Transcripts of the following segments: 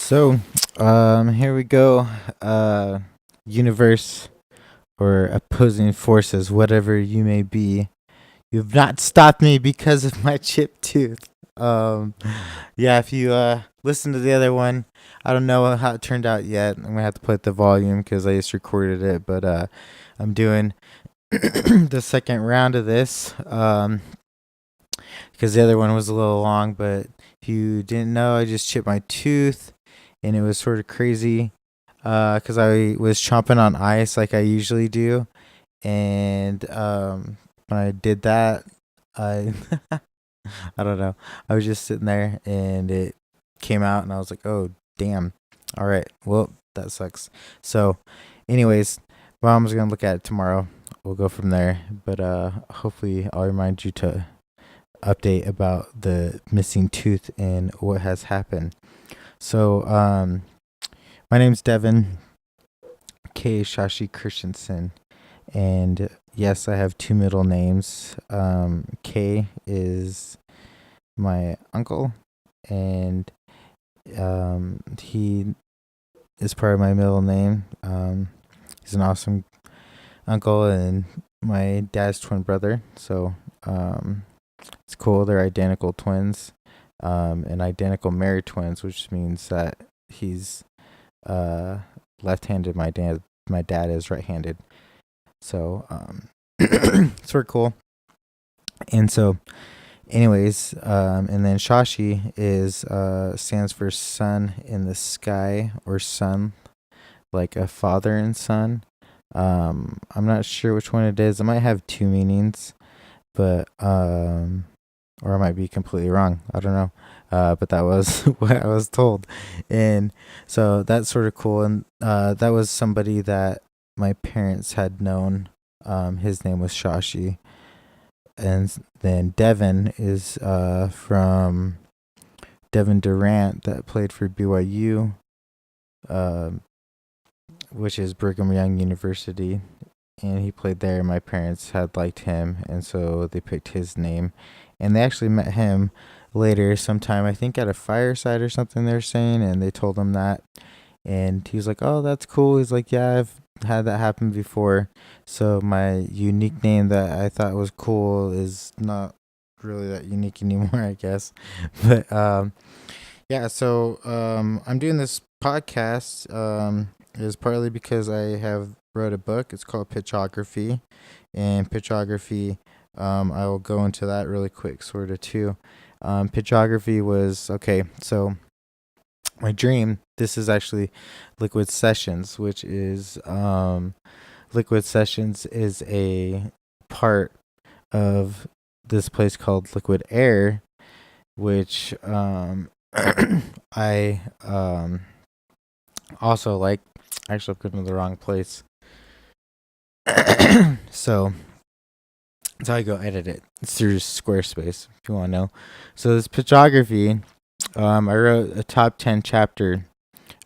So, here we go. Universe or opposing forces, whatever you may be. You've not stopped me because of my chipped tooth. Yeah, if you listen to the other one, I don't know how it turned out yet. I'm gonna have to put the volume because I just recorded it, but I'm doing the second round of this because the other one was a little long. But if you didn't know, I just chipped my tooth, and it was sort of crazy because I was chomping on ice like I usually do, and when I did that, I I don't know. I was just sitting there and it came out and I was like, oh, damn. All right. Well, that sucks. So, anyways, Mom's going to look at it tomorrow. We'll go from there. But hopefully, I'll remind you to update about the missing tooth and what has happened. So, my name's Devin K. Shashi Christensen. And yes, I have two middle names. K is my uncle, and he is part of my middle name. He's an awesome uncle and my dad's twin brother. So it's cool. They're identical twins, and identical married twins, which means that he's left-handed. My dad is right-handed. So it's sort of cool. And so anyways, and then Shashi is stands for sun in the sky, or sun, like a father and son. I'm not sure which one it is. It might have two meanings, but or I might be completely wrong. I don't know. But that was what I was told. And so that's sort of cool. And that was somebody that my parents had known. His name was Shashi. And then Devin is from Devin Durant, that played for BYU, which is Brigham Young University. And he played there. My parents had liked him, and so they picked his name. And they actually met him later sometime, I think at a fireside or something they're saying, and they told him that. And he was like, oh, that's cool. He's like, yeah, I've had that happen before. So my unique name that I thought was cool is not really that unique anymore, I guess. But yeah, so I'm doing this podcast is partly because I have wrote a book. It's called Pitchography. And Pitchography, I will go into that really quick sort of too. Pitchography was, okay, so my dream, this is actually Liquide Sessiøns, which is Liquide Sessiøns is a part of this place called Liquide Air, which I also like. Actually, I'm going to the wrong place. So that's how I go edit it. It's through Squarespace, if you want to know. So this Pitchography, I wrote a top 10 chapter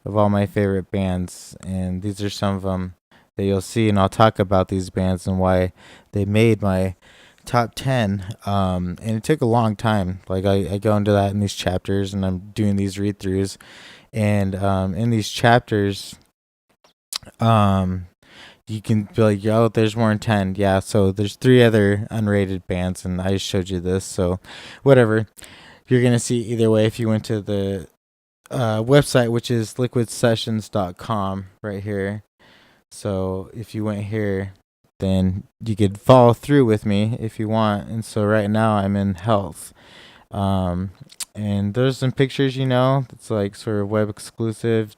of all my favorite bands, and these are some of them that you'll see, and I'll talk about these bands and why they made my top 10. And it took a long time. Like I go into that in these chapters, and I'm doing these read-throughs, and in these chapters, you can be like, oh, there's more than 10. Yeah, so there's 3 other unrated bands, and I just showed you this, so whatever. You're going to see either way if you went to the website, which is liquidesessions.com right here. So if you went here, then you could follow through with me if you want. And so right now I'm in health. And there's some pictures, it's like sort of web exclusive,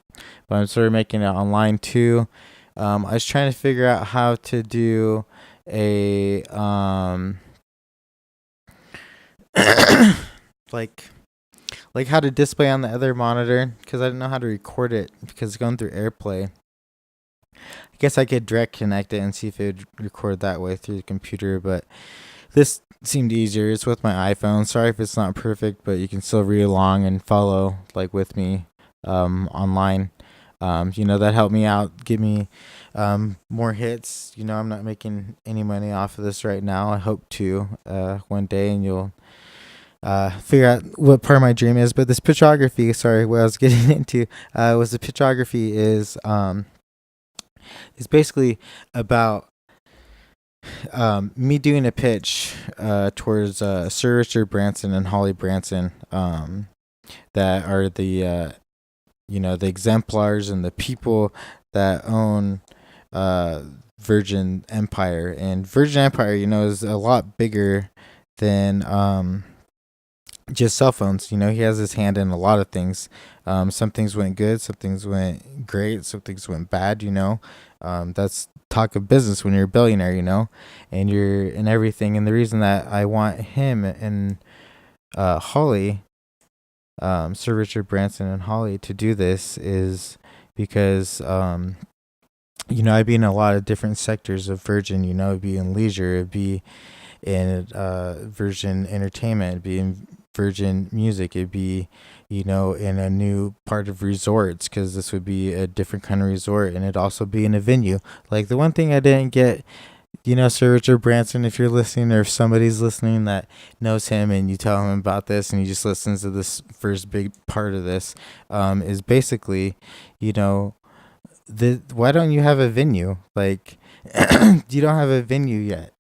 but I'm sort of making it online too. I was trying to figure out how to do a like how to display on the other monitor, because I didn't know how to record it because it's going through AirPlay. I guess I could direct connect it and see if it would record that way through the computer, but this seemed easier. It's with my iPhone. Sorry if it's not perfect, but you can still read along and follow like with me online. That helped me out, give me more hits. I'm not making any money off of this right now. I hope to one day, and you'll figure out what part of my dream is. But this pitchography, sorry, what I was getting into was the pitchography is basically about me doing a pitch towards Sir Richard Branson and Holly Branson, that are the the exemplars and the people that own Virgin Empire. And Virgin Empire, is a lot bigger than just cell phones. He has his hand in a lot of things. Some things went good, some things went great, some things went bad. That's talk of business when you're a billionaire, and you're in everything. And the reason that I want him and Holly, Sir Richard Branson and Holly, to do this is because I'd be in a lot of different sectors of Virgin. It'd be in leisure, it'd be in Virgin Entertainment, it'd be in Virgin Music, it'd be in a new part of resorts, because this would be a different kind of resort, and it'd also be in a venue. Like, the one thing I didn't get, Sir Richard Branson, if you're listening, or if somebody's listening that knows him and you tell him about this and he just listens to this first big part of this, is basically, why don't you have a venue? Like, you don't have a venue yet.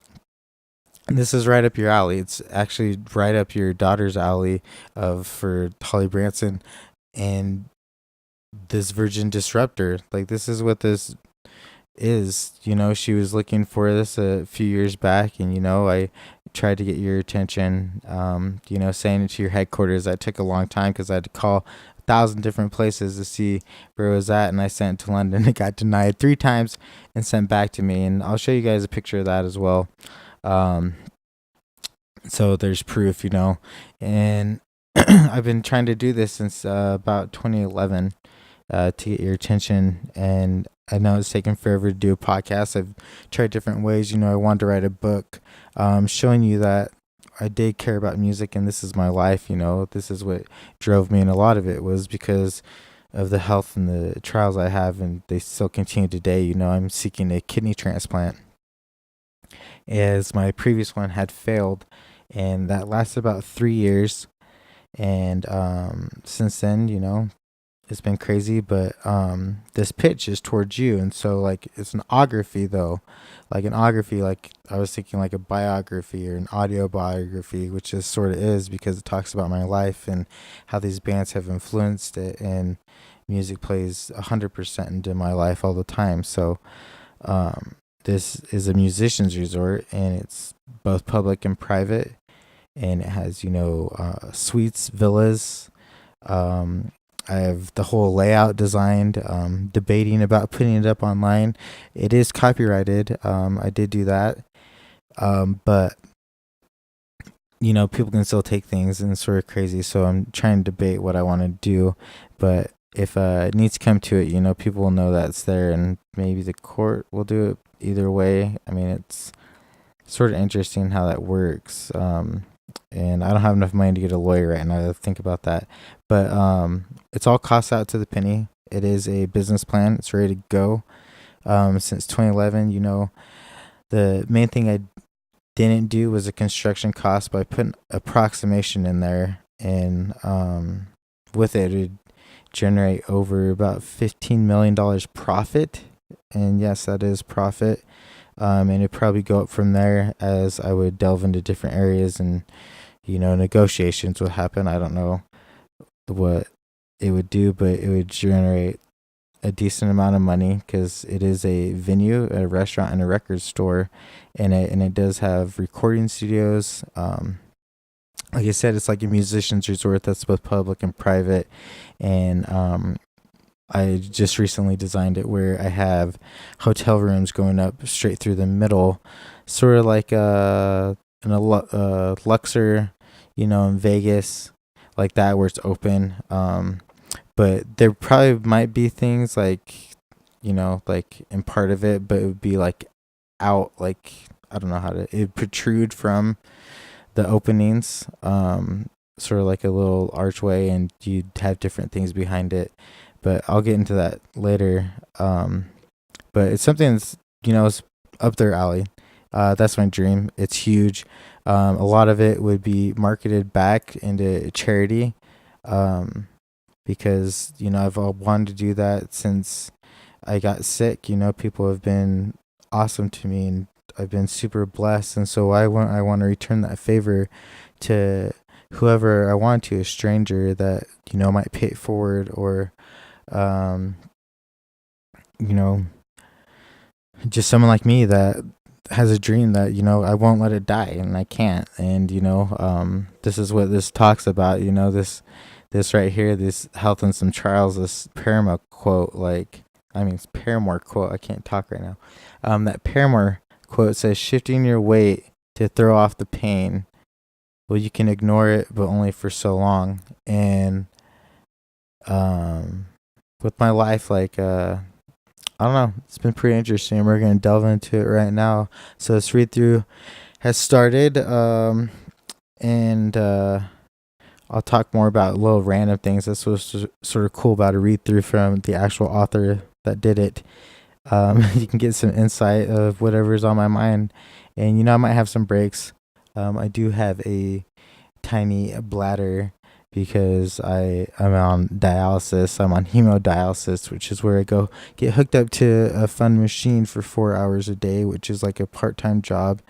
This is right up your alley. It's actually right up your daughter's alley for Holly Branson and this Virgin Disruptor. Like, this is what this is. She was looking for this a few years back, and I tried to get your attention, saying it to your headquarters. That took a long time because I had to call 1,000 different places to see where it was at, and I sent it to London. It got denied 3 times and sent back to me, and I'll show you guys a picture of that as well. So there's proof, and I've been trying to do this since about 2011 to get your attention, and I know it's taken forever to do a podcast. I've tried different ways. I wanted to write a book showing you that I did care about music, and this is my life. This is what drove me, and a lot of it was because of the health and the trials I have, and they still continue today. I'm seeking a kidney transplant, as my previous one had failed, and that lasted about 3 years. And since then, it's been crazy. But this pitch is towards you, and so, like, it's an ography, though. Like an ography, like I was thinking like a biography or an audio biography, which is sort of is, because it talks about my life and how these bands have influenced it, and music plays 100% into my life all the time. So this is a musician's resort, and it's both public and private, and it has suites, villas. I have the whole layout designed, debating about putting it up online. It is copyrighted. I did do that. But, people can still take things, and it's sort of crazy. So I'm trying to debate what I want to do. But if it needs to come to it, people will know that it's there, and maybe the court will do it either way. I mean, it's sort of interesting how that works. And I don't have enough money to get a lawyer right now to think about that. But it's all cost out to the penny. It is a business plan. It's ready to go. Since 2011, the main thing I didn't do was a construction cost, but I put an approximation in there, and with it would generate over about $15 million profit. And yes, that is profit. And it'd probably go up from there as I would delve into different areas, and negotiations would happen. I don't know what it would do, but it would generate a decent amount of money, because it is a venue, a restaurant, and a record store, and it does have recording studios. Like I said, it's like a musician's resort that's both public and private, and I just recently designed it where I have hotel rooms going up straight through the middle, sort of like a Luxor, in Vegas, like that, where it's open. But there probably might be things like, like in part of it, but it would be like out, like, I don't know how to, it would protrude from the openings, sort of like a little archway, and you'd have different things behind it. But I'll get into that later. But it's something that's, it's up their alley. That's my dream. It's huge. A lot of it would be marketed back into charity, because I've wanted to do that since I got sick. People have been awesome to me, and I've been super blessed. And so I want to return that favor to whoever I want to, a stranger that might pay it forward, or you know just someone like me that has a dream that I won't let it die, and I can't. And this is what this talks about. This right here, this Health and Some Trials, this Paramore quote, it's Paramore quote. I can't talk right now. That Paramore quote says, "Shifting your weight to throw off the pain. Well, you can ignore it, but only for so long." And with my life, I don't know, it's been pretty interesting. We're going to delve into it right now. So this read through has started, and I'll talk more about little random things. That's what's sort of cool about a read through from the actual author that did it. You can get some insight of whatever's on my mind, and I might have some breaks. I do have a tiny bladder because I'm on dialysis. I'm on hemodialysis, which is where I go get hooked up to a fun machine for 4 hours a day, which is like a part-time job,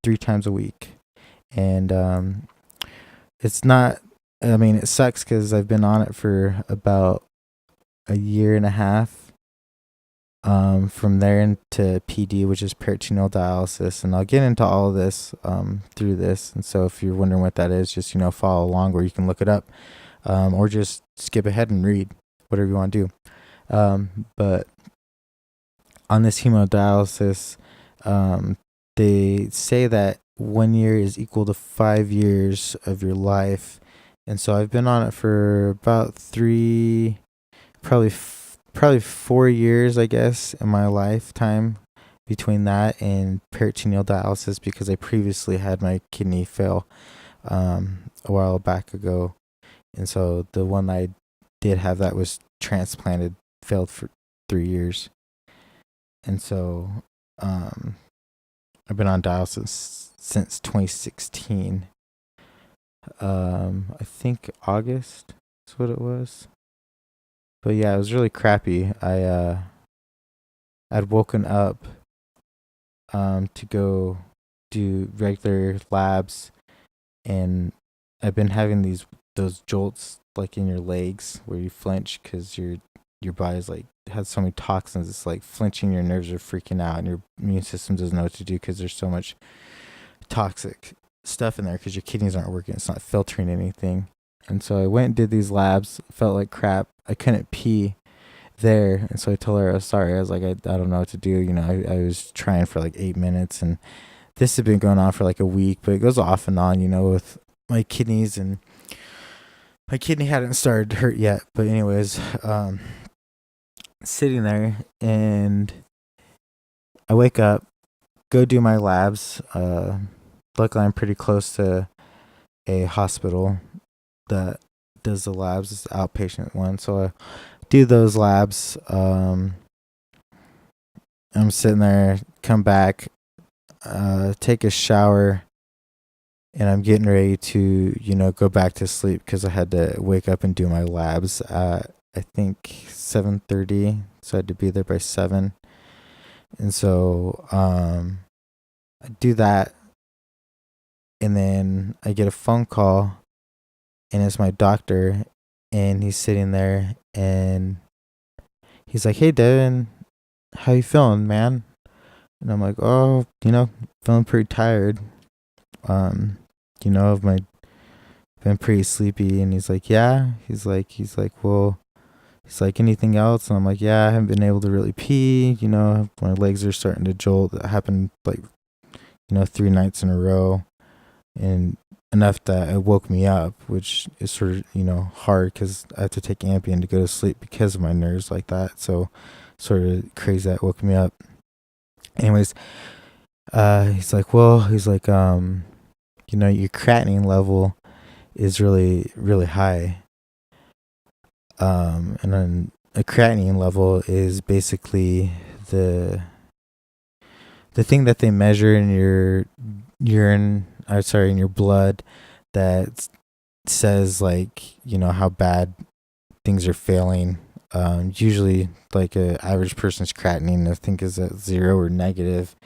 3 times a week. And it's not, it sucks because I've been on it for about a year and a half. From there into PD, which is peritoneal dialysis, and I'll get into all of this through this. And so if you're wondering what that is, just follow along, or you can look it up, or just skip ahead and read, whatever you want to do. But on this hemodialysis, they say that 1 year is equal to 5 years of your life. And so I've been on it for about 3, probably 4 years, I guess, in my lifetime, between that and peritoneal dialysis, because I previously had my kidney fail a while back ago. And so the one I did have that was transplanted failed for 3 years. And so I've been on dialysis since 2016. I think August is what it was. But yeah, it was really crappy. I'd woken up to go do regular labs, and I've been having those jolts in your legs where you flinch because your body's has so many toxins. It's flinching, your nerves are freaking out, and your immune system doesn't know what to do because there's so much toxic stuff in there because your kidneys aren't working. It's not filtering anything. And so I went and did these labs, felt like crap. I couldn't pee there. And so I told her I was sorry. I was like, I don't know what to do. I was trying for 8 minutes, and this had been going on for a week, but it goes off and on, with my kidneys, and my kidney hadn't started to hurt yet. But anyways, sitting there, and I wake up, go do my labs. Luckily I'm pretty close to a hospital that does the labs. It's the outpatient one, so I do those labs. I'm sitting there, come back, take a shower, and I'm getting ready to go back to sleep because I had to wake up and do my labs at I think 7:30, so I had to be there by 7. And so I do that, and then I get a phone call, and it's my doctor, and he's sitting there, and he's like, "Hey, Devin, how you feeling, man?" And I'm like, "Oh, feeling pretty tired. I've been pretty sleepy." And he's like, "Yeah." He's like, "Well," he's like, "anything else?" And I'm like, "Yeah, I haven't been able to really pee. My legs are starting to jolt. That happened 3 nights in a row, and enough that it woke me up, which is sort of, hard because I have to take Ambien to go to sleep because of my nerves like that. So sort of crazy that woke me up." Anyways, he's like, your creatinine level is really, really high. And then a creatinine level is basically the the thing that they measure in your in your blood that says like, how bad things are failing. Usually like a average person's creatinine, I think, is at 0 or negative.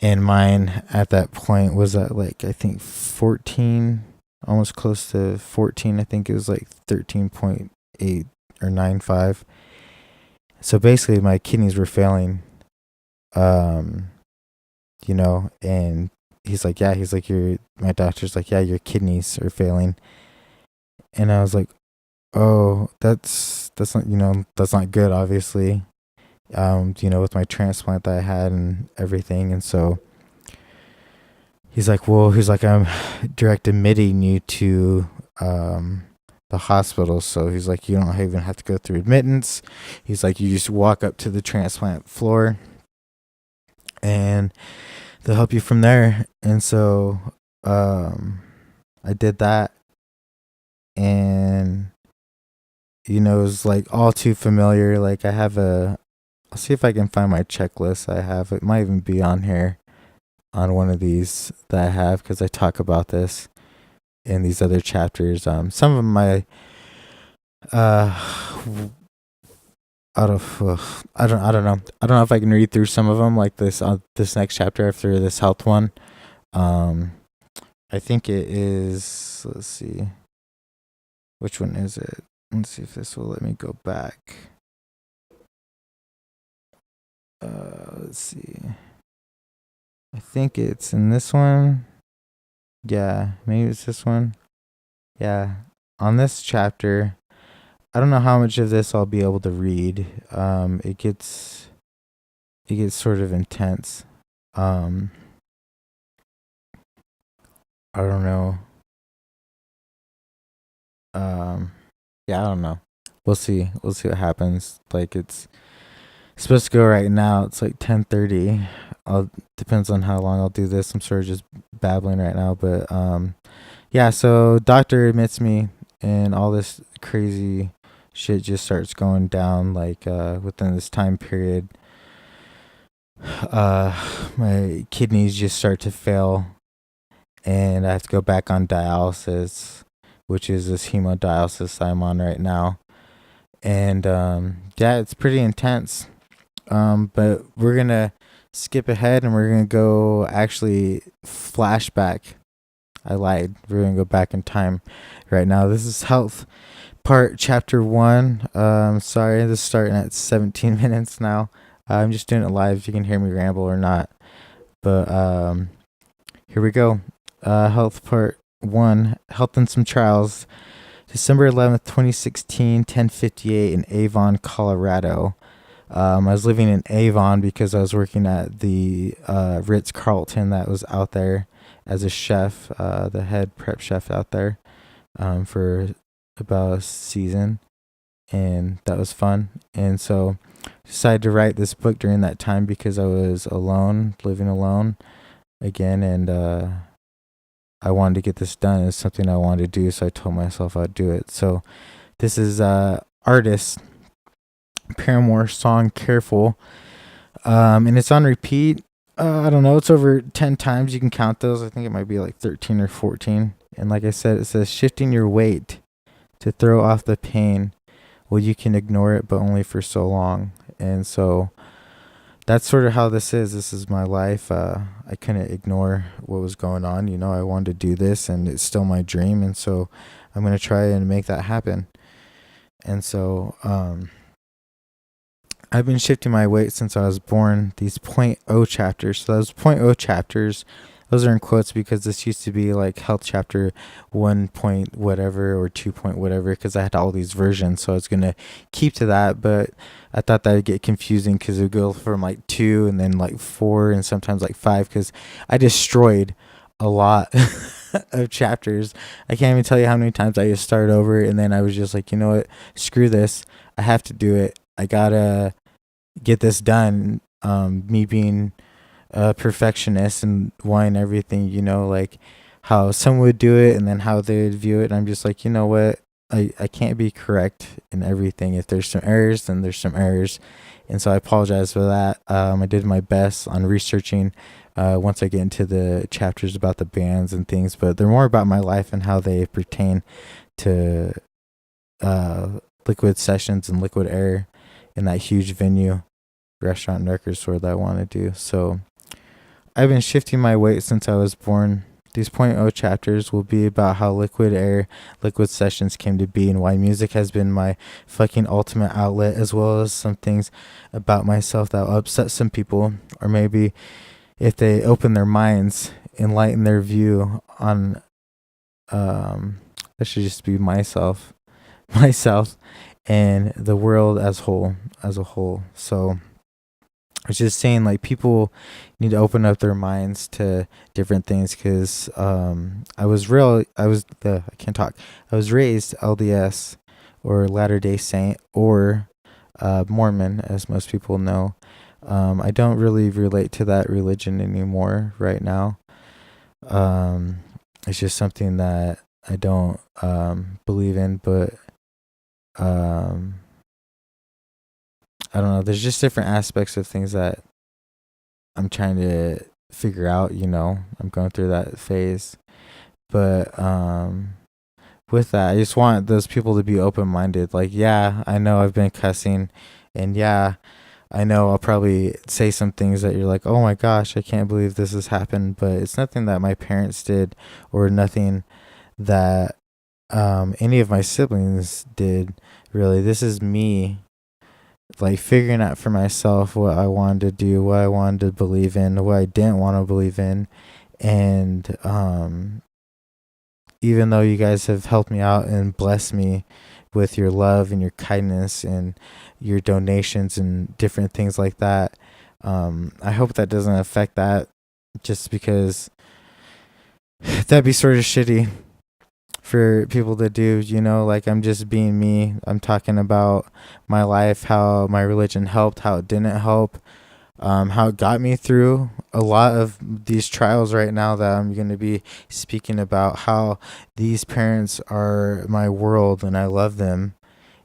And mine at that point was at like, I think 14, almost close to 14. I think it was like 13.8 or 9.5. So basically my kidneys were failing, and he's like, my doctor's like, yeah, your kidneys are failing. And I was like, oh, that's not, that's not good, obviously, with my transplant that I had and everything. And so he's like, I'm direct admitting you to the hospital. So he's like, you don't even have to go through admittance. He's like, you just walk up to the transplant floor and they'll help you from there. And so I did that, and it was like all too familiar. Like I'll see if I can find my checklist I have. It might even be on here on one of these that I have, because I talk about this in these other chapters. Some of them I don't know if I can read through some of them, like this next chapter after this health one. I think it is, let's see, which one is it? Let's see if this will let me go back. Let's see. I think it's in this one. Yeah, maybe it's this one. Yeah, on this chapter, I don't know how much of this I'll be able to read. It gets sort of intense. I don't know. Yeah, I don't know. We'll see what happens. Like, it's supposed to go right now. It's like 10:30. Depends on how long I'll do this. I'm sort of just babbling right now, but yeah. So doctor admits me, and all this crazy shit just starts going down. Like within this time period, my kidneys just start to fail, and I have to go back on dialysis, which is this hemodialysis I'm on right now. And yeah, it's pretty intense. But we're gonna skip ahead and we're gonna go actually flashback. I lied. We're gonna go back in time right now. This is health part chapter 1. Sorry, this is starting at 17 minutes now. I'm just doing it live, if you can hear me ramble or not. But here we go. Health part 1, health and some trials. December 11th, 2016, 10:58 in Avon, Colorado. I was living in Avon because I was working at the Ritz-Carlton that was out there as a chef, the head prep chef out there, for about a season, and that was fun. And so decided to write this book during that time because I was alone, living alone again, and I wanted to get this done. It's something I wanted to do, so I told myself I'd do it. So this is Artist Paramore song Careful, and it's on repeat. I don't know, it's over 10 times. You can count those. I think it might be like 13 or 14. And like I said, it says shifting your weight to throw off the pain. Well, you can ignore it, but only for so long. And so that's sort of how this is. This is my life. I couldn't ignore what was going on. I wanted to do this, and it's still my dream. And so I'm going to try and make that happen. And so I've been shifting my weight since I was born. These 0.0 chapters. So those 0.0 chapters, those are in quotes because this used to be like health chapter 1 point whatever or 2 point whatever, because I had all these versions. So I was going to keep to that, but I thought that would get confusing because it would go from like 2 and then like 4 and sometimes like 5, because I destroyed a lot of chapters. I can't even tell you how many times I just started over, and then I was just like, you know what, screw this. I have to do it. I gotta get this done. Me being a perfectionist and wanting everything, like how some would do it and then how they would view it. I'm just like, you know what, I can't be correct in everything. If there's some errors, then there's some errors, And so I apologize for that. I did my best on researching once I get into the chapters about the bands and things, but they're more about my life and how they pertain to Liquide Sessiøns and Liquide Air in that huge venue, restaurant and record store that I want to do. So I've been shifting my weight since I was born. These .0 chapters will be about how Liquide Air, Liquide Sessiøns came to be and why music has been my fucking ultimate outlet, as well as some things about myself that will upset some people, or maybe if they open their minds, enlighten their view on, that should just be myself and the world as a whole. So I was just saying, like, people need to open up their minds to different things, because I was raised LDS, or Latter-day Saint, or Mormon, as most people know. I don't really relate to that religion anymore right now. It's just something that I don't believe in, but I don't know. There's just different aspects of things that I'm trying to figure out, I'm going through that phase. But with that, I just want those people to be open-minded. Like, yeah, I know I've been cussing, and yeah, I know I'll probably say some things that you're like, oh my gosh, I can't believe this has happened. But it's nothing that my parents did, or nothing that any of my siblings did, really. This is me, like, figuring out for myself what I wanted to do, what I wanted to believe in, what I didn't want to believe in. And even though you guys have helped me out and blessed me with your love and your kindness and your donations and different things like that, I hope that doesn't affect that, just because that'd be sort of shitty for people to do, like, I'm just being me. I'm talking about my life, how my religion helped, how it didn't help, how it got me through a lot of these trials right now that I'm going to be speaking about, how these parents are my world and I love them,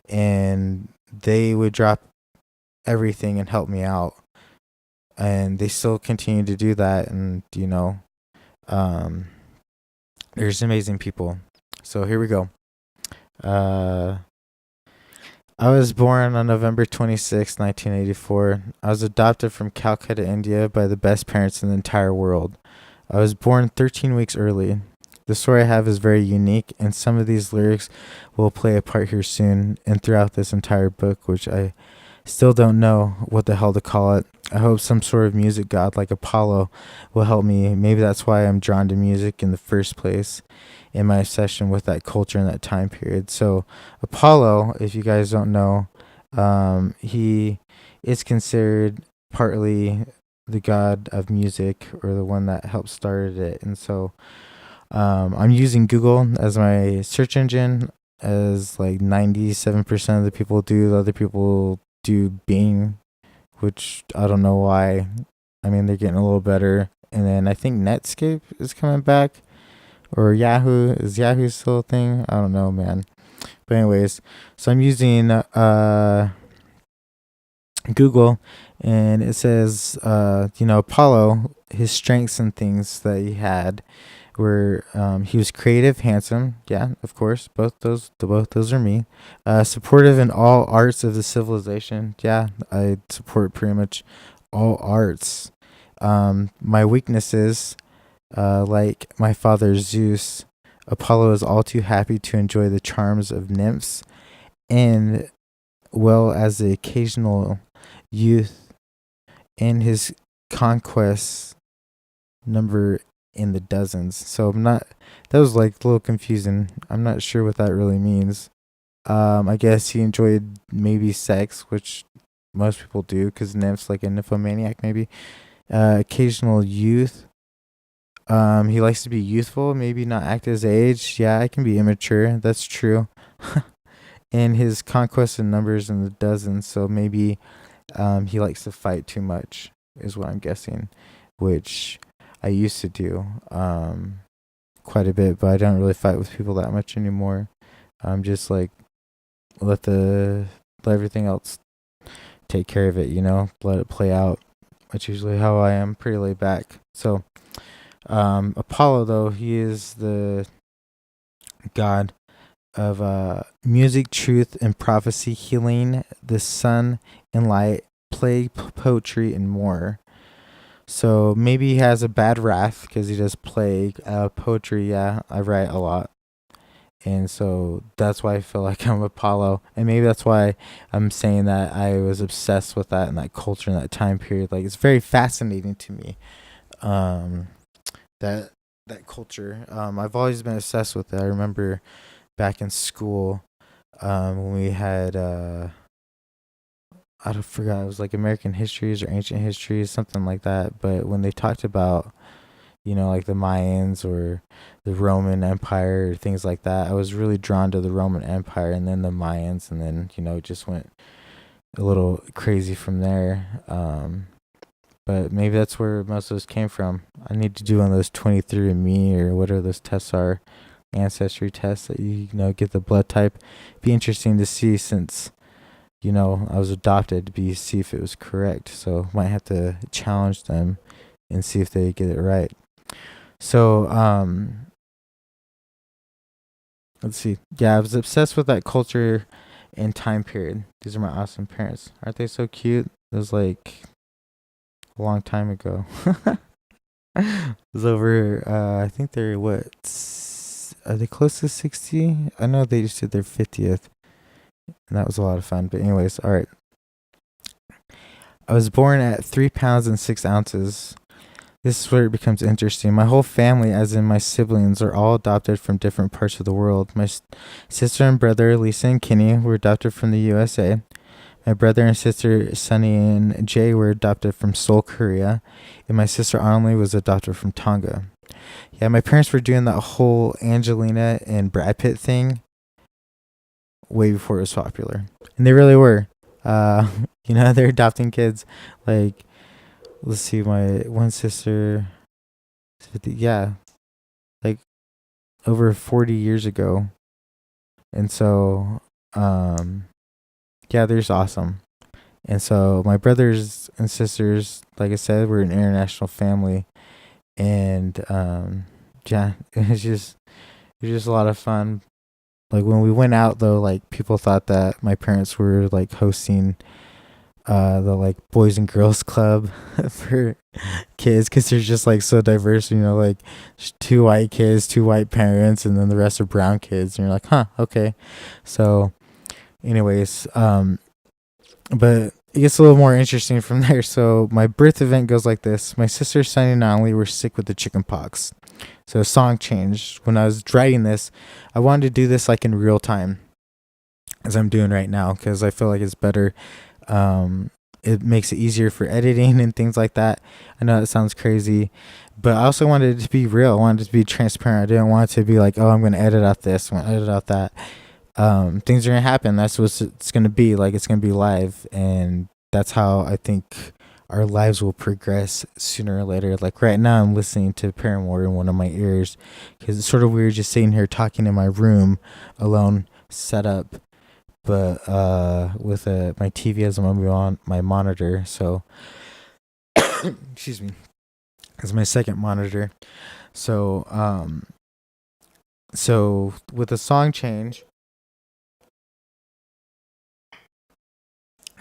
and they would drop everything and help me out, and they still continue to do that. And there's amazing people. So here we go. I was born on November 26, 1984. I was adopted from Calcutta, India by the best parents in the entire world. I was born 13 weeks early. The story I have is very unique, and some of these lyrics will play a part here soon and throughout this entire book, which I still don't know what the hell to call it. I hope some sort of music god like Apollo will help me. Maybe that's why I'm drawn to music in the first place, in my obsession with that culture and that time period. So Apollo, if you guys don't know, he is considered partly the god of music, or the one that helped started it. And so I'm using Google as my search engine, as like 97% of the people do. The other people do Bing, which I don't know why. I mean, they're getting a little better. And then I think Netscape is coming back, or Yahoo. Is Yahoo still a thing? I don't know, man. But anyways, so I'm using Google, and it says, Apollo, his strengths and things that he had were, he was creative, handsome. Yeah, of course, both those are me. Supportive in all arts of the civilization. Yeah, I support pretty much all arts. My weaknesses, like my father Zeus, Apollo is all too happy to enjoy the charms of nymphs, and well as the occasional youth, and his conquests number in the dozens. So that was like a little confusing. I'm not sure what that really means. I guess he enjoyed maybe sex, which most people do, because nymphs, like a nymphomaniac maybe. Occasional youth. He likes to be youthful, maybe not act his age. Yeah, I can be immature. That's true. And his conquests and numbers in the dozens. So maybe he likes to fight too much, is what I'm guessing, which I used to do quite a bit, but I don't really fight with people that much anymore. I'm just like let everything else take care of it, let it play out. That's usually how I am, pretty laid back. So Apollo, though, he is the god of music, truth, and prophecy, healing, the sun and light, play, poetry, and more. So maybe he has a bad wrath because he does play poetry. Yeah, I write a lot. And so that's why I feel like I'm Apollo. And maybe that's why I'm saying that I was obsessed with that and that culture in that time period. Like, it's very fascinating to me, that culture. I've always been obsessed with it. I remember back in school when we had, I forgot, it was like American histories or ancient histories, something like that. But when they talked about, like the Mayans or the Roman Empire or things like that, I was really drawn to the Roman Empire and then the Mayans, and then, it just went a little crazy from there. But maybe that's where most of this came from. I need to do one of those 23andMe or whatever those tests are, ancestry tests that you get the blood type. Be interesting to see, since I was adopted, to see if it was correct. So might have to challenge them and see if they get it right. So let's see. Yeah, I was obsessed with that culture and time period. These are my awesome parents. Aren't they so cute? It was like a long time ago. It was over, I think they're what? Are they close to 60? I know they just did their 50th. And that was a lot of fun. But anyways, all right. I was born at 3 pounds and 6 ounces. This is where it becomes interesting. My whole family, as in my siblings, are all adopted from different parts of the world. My sister and brother, Lisa and Kenny, were adopted from the USA. My brother and sister, Sunny and Jay, were adopted from Seoul, Korea. And my sister, Annalie, was adopted from Tonga. Yeah, my parents were doing that whole Angelina and Brad Pitt thing way before it was popular. And they really were. They're adopting kids. Like, let's see, my one sister, like over 40 years ago. And so, they're just awesome. And so my brothers and sisters, like I said, we're an international family. And, it was just a lot of fun. Like, when we went out, though, like, people thought that my parents were like hosting the like boys and girls club for kids, because they're just like so diverse, like 2 white kids, 2 white parents, and then the rest are brown kids, and you're like, huh, okay. So anyways, but it gets a little more interesting from there. So my birth event goes like this. My sister, Sunny, and Natalie were sick with the chicken pox. So a song changed. When I was writing this, I wanted to do this like in real time, as I'm doing right now, because I feel like it's better. It makes it easier for editing and things like that. I know that sounds crazy, but I also wanted it to be real. I wanted it to be transparent. I didn't want it to be like, oh, I'm going to edit out this, I'm going to edit out that. Things are going to happen. That's what it's going to be. Like, it's going to be live. And that's how I think our lives will progress sooner or later. Like, right now I'm listening to Paramore in one of my ears, because it's sort of weird just sitting here talking in my room alone, set up, but with my TV as my monitor. So excuse me, as my second monitor. So so with the song change,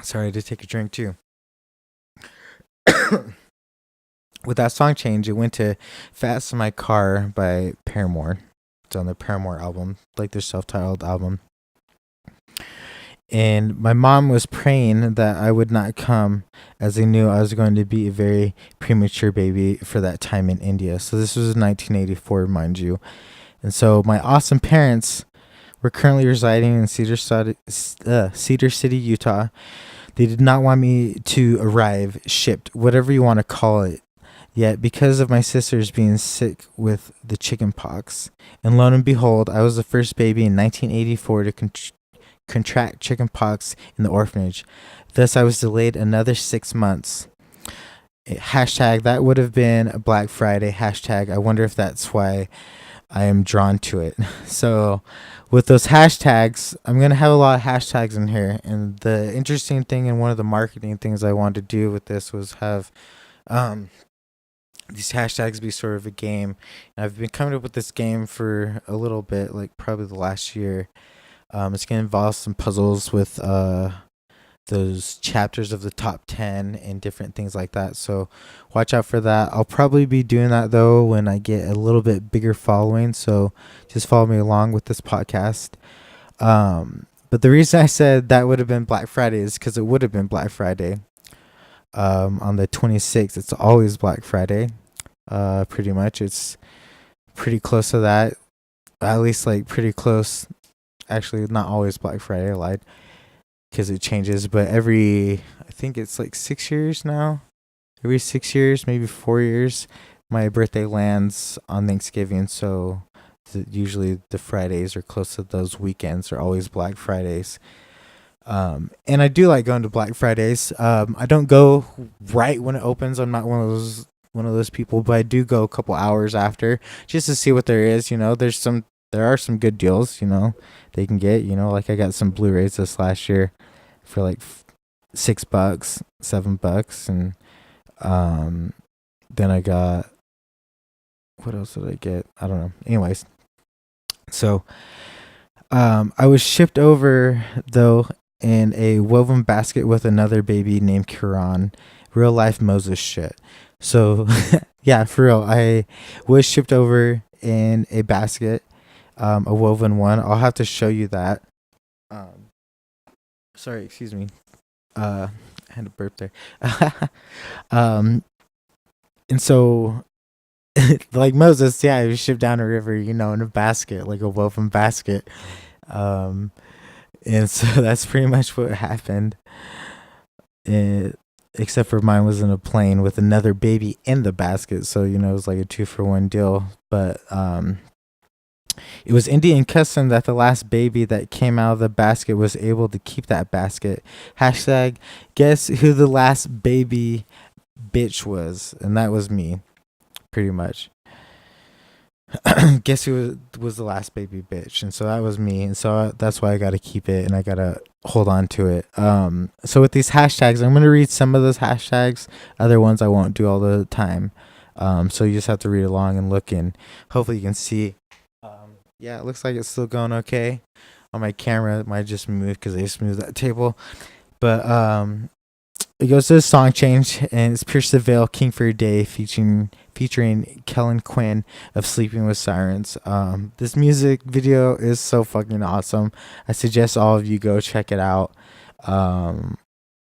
sorry, I did take a drink too. With that song change, it went to Fast in My Car by Paramore. It's on the Paramore album, like their self-titled album. And my mom was praying that I would not come, as they knew I was going to be a very premature baby for that time in India. So this was in 1984, mind you. And so my awesome parents were currently residing in Cedar City, Utah. They did not want me to arrive, shipped, whatever you want to call it, yet because of my sisters being sick with the chicken pox. And lo and behold, I was the first baby in 1984 to contract chicken pox in the orphanage. Thus, I was delayed another 6 months. Hashtag, that would have been a Black Friday. Hashtag, I wonder if that's why I am drawn to it. So with those hashtags, I'm going to have a lot of hashtags in here. And the interesting thing and one of the marketing things I wanted to do with this was have these hashtags be sort of a game. And I've been coming up with this game for a little bit, like probably the last year. It's going to involve some puzzles with those chapters of the top 10 and different things like that. So watch out for that. I'll probably be doing that though when I get a little bit bigger following. So just follow me along with this podcast. But the reason I said that would have been Black Friday is because it would have been Black Friday. On the 26th, it's always Black Friday. Pretty much. It's pretty close to that. At least like pretty close. Actually, not always Black Friday. I lied. Because it changes, but I think it's like 6 years now. Every 6 years, maybe 4 years, my birthday lands on Thanksgiving. So usually the Fridays or close to those weekends are always Black Fridays. And I do like going to Black Fridays. I don't go right when it opens. I'm not one of those people, but I do go a couple hours after just to see what there is. There are some good deals, they can get, like I got some Blu-rays this last year for like $6, $7. And, then I got, what else did I get? I don't know. Anyways. So, I was shipped over though in a woven basket with another baby named Kiran. Real life Moses shit. So yeah, for real. I was shipped over in a basket. A woven one. I'll have to show you that. Sorry, excuse me. I had a burp there. And so, like Moses, yeah, he was shipped down a river, in a basket, like a woven basket. And so that's pretty much what happened. Except for mine was in a plane with another baby in the basket, so it was like a 2-for-1 deal. But it was Indian custom that the last baby that came out of the basket was able to keep that basket. Hashtag guess who the last baby bitch was, and that was me, pretty much. Guess who was the last baby bitch, and so that was me, and so that's why I gotta keep it and I gotta hold on to it. So with these hashtags, I'm gonna read some of those hashtags. Other ones I won't do all the time. So you just have to read along and look, and hopefully you can see. Yeah, it looks like it's still going okay on my camera. It might just move because I just moved that table. But it goes to the song change, and it's Pierce the Veil, King for a Day, featuring Kellen Quinn of Sleeping with Sirens. This music video is so fucking awesome. I suggest all of you go check it out.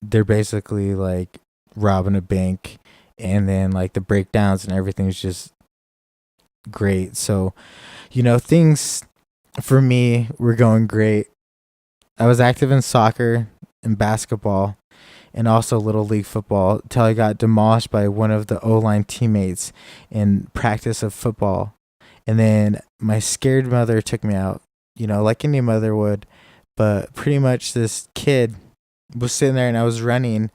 They're basically like robbing a bank, and then like the breakdowns and everything is just great. So things for me were going great. I was active in soccer and basketball and also Little League football until I got demolished by one of the O-line teammates in practice of football. And then my scared mother took me out, like any mother would. But pretty much this kid was sitting there and I was running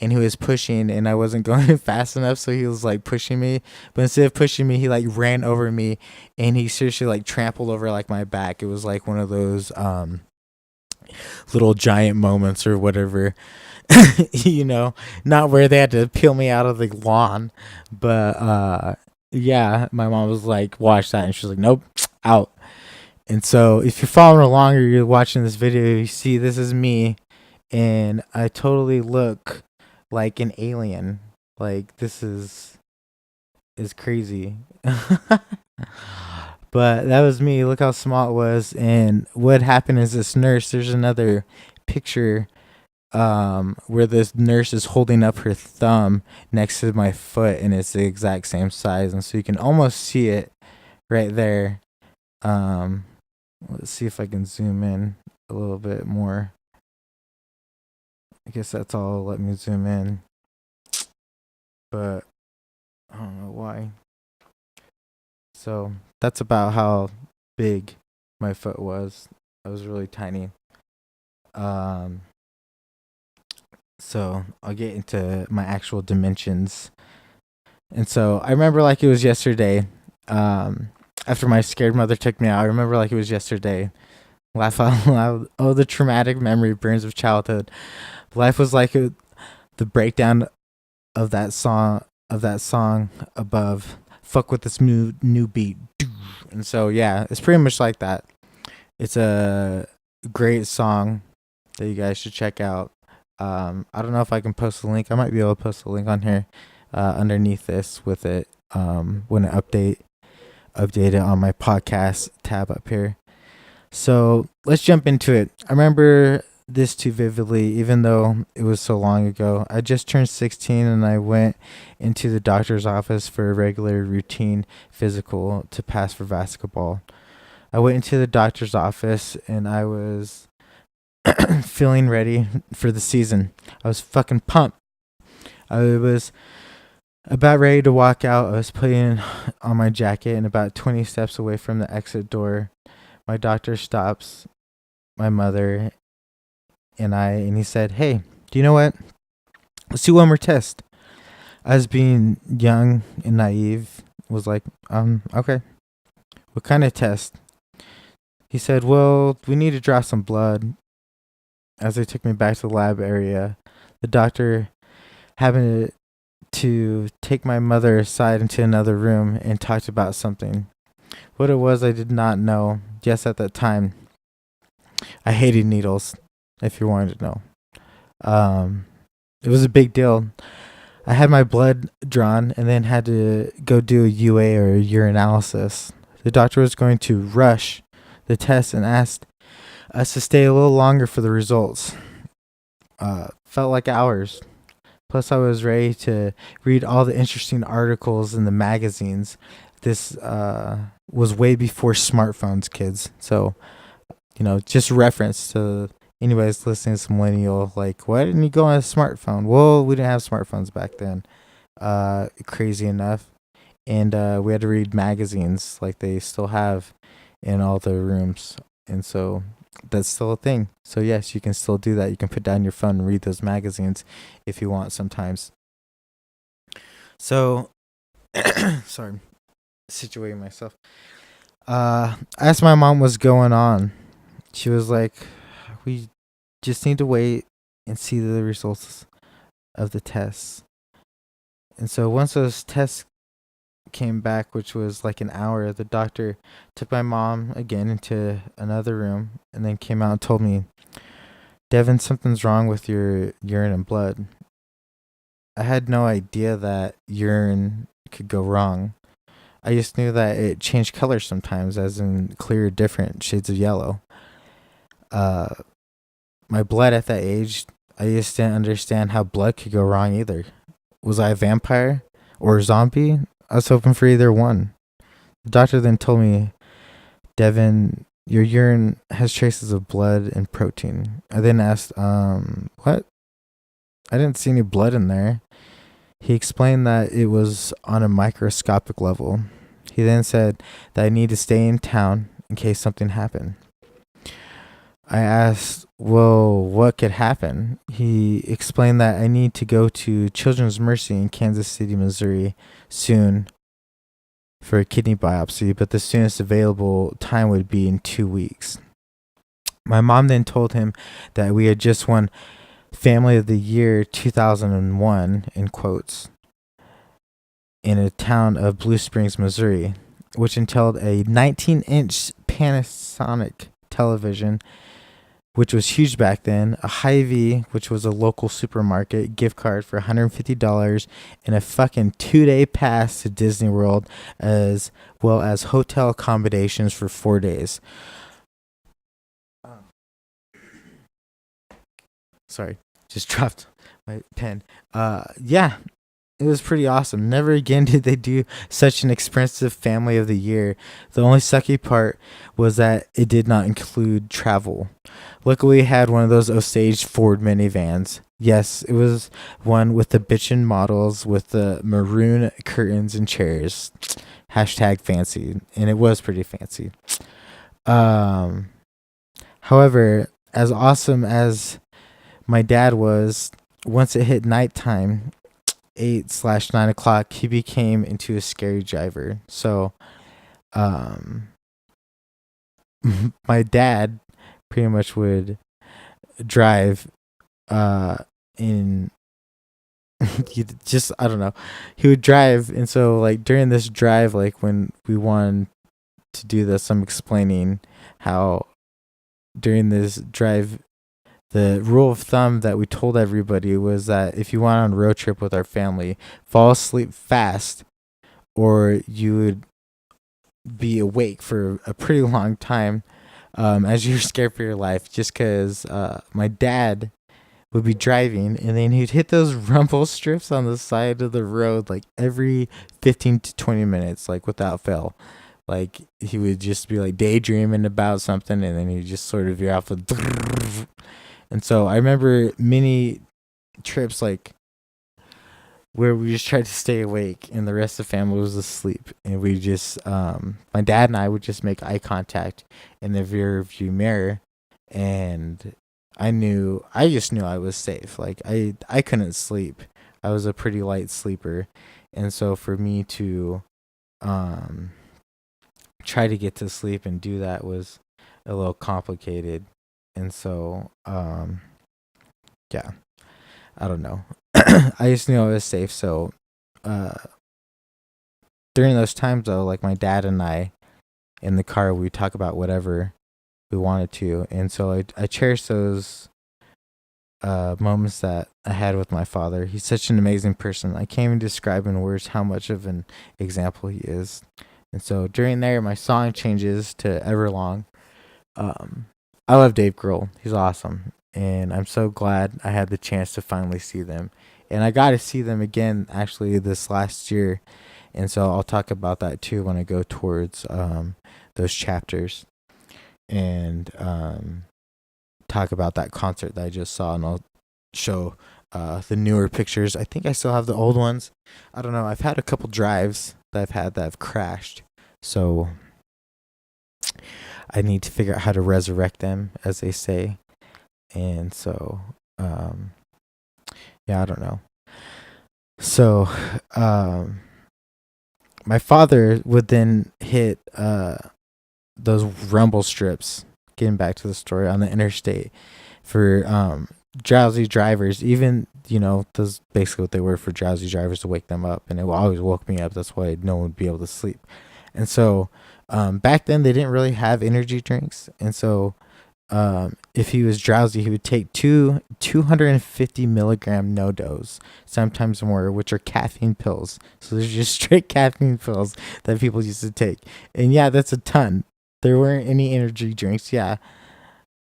and he was pushing and I wasn't going fast enough, so he was like pushing me. But instead of pushing me, he like ran over me and he seriously like trampled over like my back. It was like one of those little giant moments or whatever. Not where they had to peel me out of the lawn, but yeah, my mom was like, watch that, and she was like, nope, out. And so if you're following along or you're watching this video, you see this is me, and I totally look like an alien. Like, this is crazy. But that was me. Look how small it was. And what happened is this nurse, there's another picture where this nurse is holding up her thumb next to my foot, and it's the exact same size, and so you can almost see it right there. Let's see if I can zoom in a little bit more. I guess that's all. Let me zoom in, but I don't know why. So that's about how big my foot was. I was really tiny. So I'll get into my actual dimensions. And so I remember like it was yesterday. I after my scared mother took me out. I remember like it was yesterday. Laugh out loud. Oh, the traumatic memory burns of childhood. Life was like the breakdown of that song above. Fuck with this new beat. And so yeah, it's pretty much like that. It's a great song that you guys should check out. I don't know if I can post a link. I might be able to post a link on here underneath this with it when I update it on my podcast tab up here. So let's jump into it. I remember this too vividly, even though it was so long ago. I just turned 16 and I went into the doctor's office for a regular routine physical to pass for basketball. I went into the doctor's office and I was feeling ready for the season. I was fucking pumped. I was about ready to walk out. I was putting on my jacket and about 20 steps away from the exit door, my doctor stops my mother and he said, "Hey, do you know what? Let's do one more test." I was being young and naive, was like, okay. What kind of test? He said, "Well, we need to draw some blood." As they took me back to the lab area, the doctor happened to take my mother aside into another room and talked about something. What it was, I did not know. Yes, at that time, I hated needles, if you wanted to know. It was a big deal. I had my blood drawn and then had to go do a UA or a urinalysis. The doctor was going to rush the test and asked us to stay a little longer for the results. Felt like hours. Plus, I was ready to read all the interesting articles in the magazines. This was way before smartphones, kids. So, just reference to anybody's listening to millennial, like, why didn't you go on a smartphone? Well, we didn't have smartphones back then. Crazy enough. And we had to read magazines like they still have in all the rooms. And so that's still a thing. So yes, you can still do that. You can put down your phone and read those magazines if you want sometimes. So, sorry, situating myself. I asked my mom what's going on. She was like, "We just need to wait and see the results of the tests." And so once those tests came back, which was like an hour, the doctor took my mom again into another room and then came out and told me, "Devin, something's wrong with your urine and blood." I had no idea that urine could go wrong. I just knew that it changed color sometimes, as in clear, different shades of yellow. My blood at that age, I just didn't understand how blood could go wrong either. Was I a vampire or a zombie? I was hoping for either one. The doctor then told me, "Devin, your urine has traces of blood and protein." I then asked, what? I didn't see any blood in there. He explained that it was on a microscopic level. He then said that I need to stay in town in case something happened. I asked, well, what could happen? He explained that I need to go to Children's Mercy in Kansas City, Missouri soon for a kidney biopsy, but the soonest available time would be in 2 weeks. My mom then told him that we had just won Family of the Year 2001, in quotes, in a town of Blue Springs, Missouri, which entailed a 19-inch Panasonic television, which was huge back then, a Hy-Vee, which was a local supermarket gift card for $150, and a fucking 2-day pass to Disney World, as well as hotel accommodations for 4 days. Sorry, just dropped my pen. Yeah, it was pretty awesome. Never again did they do such an expensive Family of the Year. The only sucky part was that it did not include travel. Luckily, we had one of those Osage Ford minivans. Yes, it was one with the bitchin' models with the maroon curtains and chairs. Hashtag fancy. And it was pretty fancy. However, as awesome as my dad was, once it hit nighttime, 8/9 o'clock, he became into a scary driver. So um, my dad pretty much would drive in just, I don't know, he would drive, and so like during this drive, like when we wanted to do this, I'm explaining how during this drive, the rule of thumb that we told everybody was that if you went on a road trip with our family, fall asleep fast, or you would be awake for a pretty long time, as you're scared for your life, just because my dad would be driving, and then he'd hit those rumble strips on the side of the road like every 15 to 20 minutes, like without fail. Like he would just be like daydreaming about something, and then he'd just sort of veer off. And so I remember many trips like where we just tried to stay awake and the rest of the family was asleep, and we just my dad and I would just make eye contact in the rear view mirror, and I just knew I was safe. Like I couldn't sleep. I was a pretty light sleeper, and so for me to try to get to sleep and do that was a little complicated. And so yeah, I don't know. I just knew I was safe. So during those times though, like my dad and I in the car, we talk about whatever we wanted to, and so I cherish those moments that I had with my father. He's such an amazing person. I can't even describe in words how much of an example he is. And so during there, my song changes to Everlong. I love Dave Grohl. He's awesome. And I'm so glad I had the chance to finally see them. And I got to see them again actually this last year. And so I'll talk about that too when I go towards those chapters. And talk about that concert that I just saw. And I'll show the newer pictures. I think I still have the old ones. I don't know. I've had a couple drives that I've had that have crashed. So I need to figure out how to resurrect them, as they say. And so, yeah, I don't know. So, my father would then hit those rumble strips, getting back to the story, on the interstate for drowsy drivers. Even, those basically what they were for drowsy drivers, to wake them up. And it always woke me up. That's why no one would be able to sleep. And so back then they didn't really have energy drinks. And so if he was drowsy, he would take 250 milligram no-dose, sometimes more, which are caffeine pills. So there's just straight caffeine pills that people used to take. And yeah, that's a ton. There weren't any energy drinks. Yeah.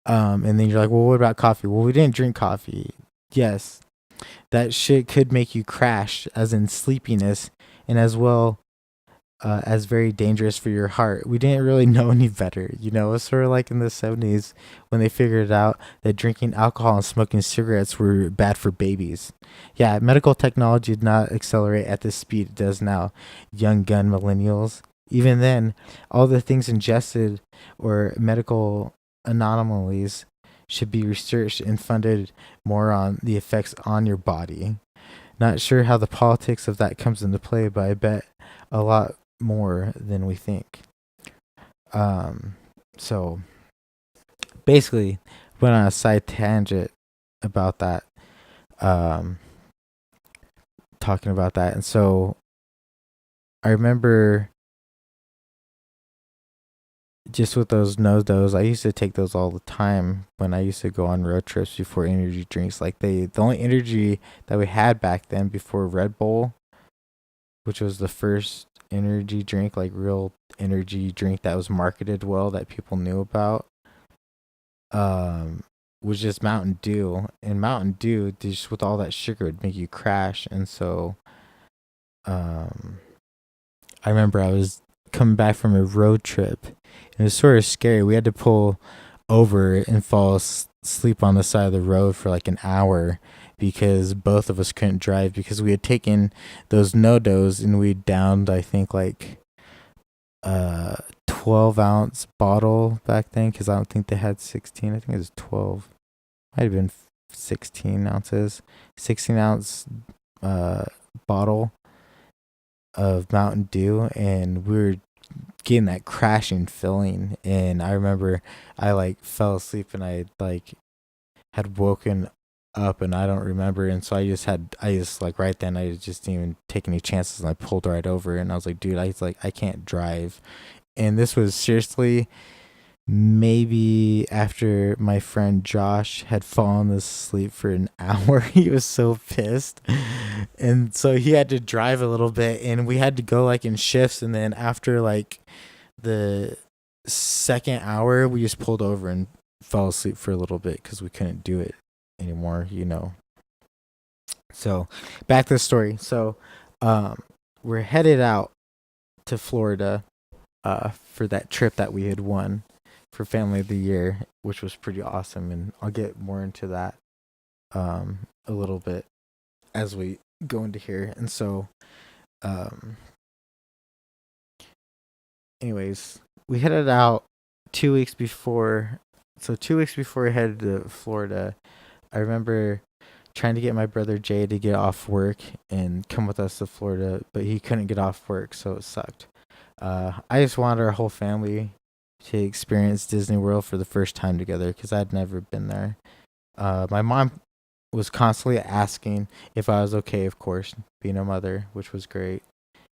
And then you're like, well, what about coffee? Well, we didn't drink coffee. Yes. That shit could make you crash, as in sleepiness, and as well as very dangerous for your heart. We didn't really know any better. It was sort of like in the 70s when they figured out that drinking alcohol and smoking cigarettes were bad for babies. Yeah, medical technology did not accelerate at the speed it does now. Young gun millennials. Even then, all the things ingested or medical anomalies should be researched and funded more on the effects on your body. Not sure how the politics of that comes into play, but I bet a lot more than we think. So basically went on a side tangent about that, talking about that. And so I remember just with those no-dose, I used to take those all the time when I used to go on road trips before energy drinks. Like the only energy that we had back then before Red Bull, which was the first energy drink, like real energy drink that was marketed well, that people knew about, was just Mountain Dew. And Mountain Dew, just with all that sugar, would make you crash. And so I remember I was coming back from a road trip, and it was sort of scary. We had to pull over and fall asleep on the side of the road for like an hour because both of us couldn't drive, because we had taken those no-dose and we downed, I think, like 12-ounce bottle back then, because I don't think they had 16. I think it was 12. Might have been 16 ounces. 16-ounce bottle of Mountain Dew, and we were getting that crashing feeling. And I remember I like fell asleep and I like had woken up and I don't remember. And so I just like right then I just didn't even take any chances and I pulled right over and I was like, dude, I can't drive. And this was seriously maybe after my friend Josh had fallen asleep for an hour. He was so pissed. And so he had to drive a little bit and we had to go like in shifts. And then after like the second hour, we just pulled over and fell asleep for a little bit because we couldn't do it anymore, So back to the story. So we're headed out to Florida for that trip that we had won for Family of the Year, which was pretty awesome. And I'll get more into that a little bit as we go into here. And so anyways, we headed out 2 weeks before. So 2 weeks before we headed to Florida, I remember trying to get my brother Jay to get off work and come with us to Florida, but he couldn't get off work, so it sucked. I just wanted our whole family to experience Disney World for the first time together because I'd never been there. My mom was constantly asking if I was okay, of course, being a mother, which was great,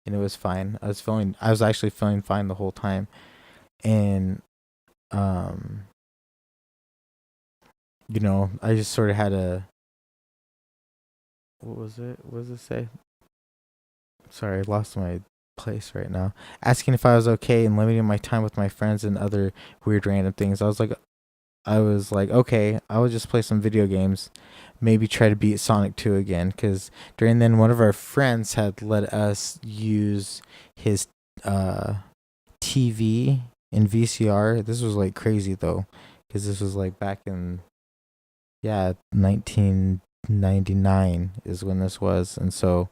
and it was fine. I was actually feeling fine the whole time, and I just sort of had what was it? What does it say? Sorry, I lost my place right now. Asking if I was okay and limiting my time with my friends and other weird random things. I was like, okay, I will just play some video games. Maybe try to beat Sonic 2 again. Because during then, one of our friends had let us use his TV and VCR. This was like crazy though. Because this was like back in 1999 is when this was. And so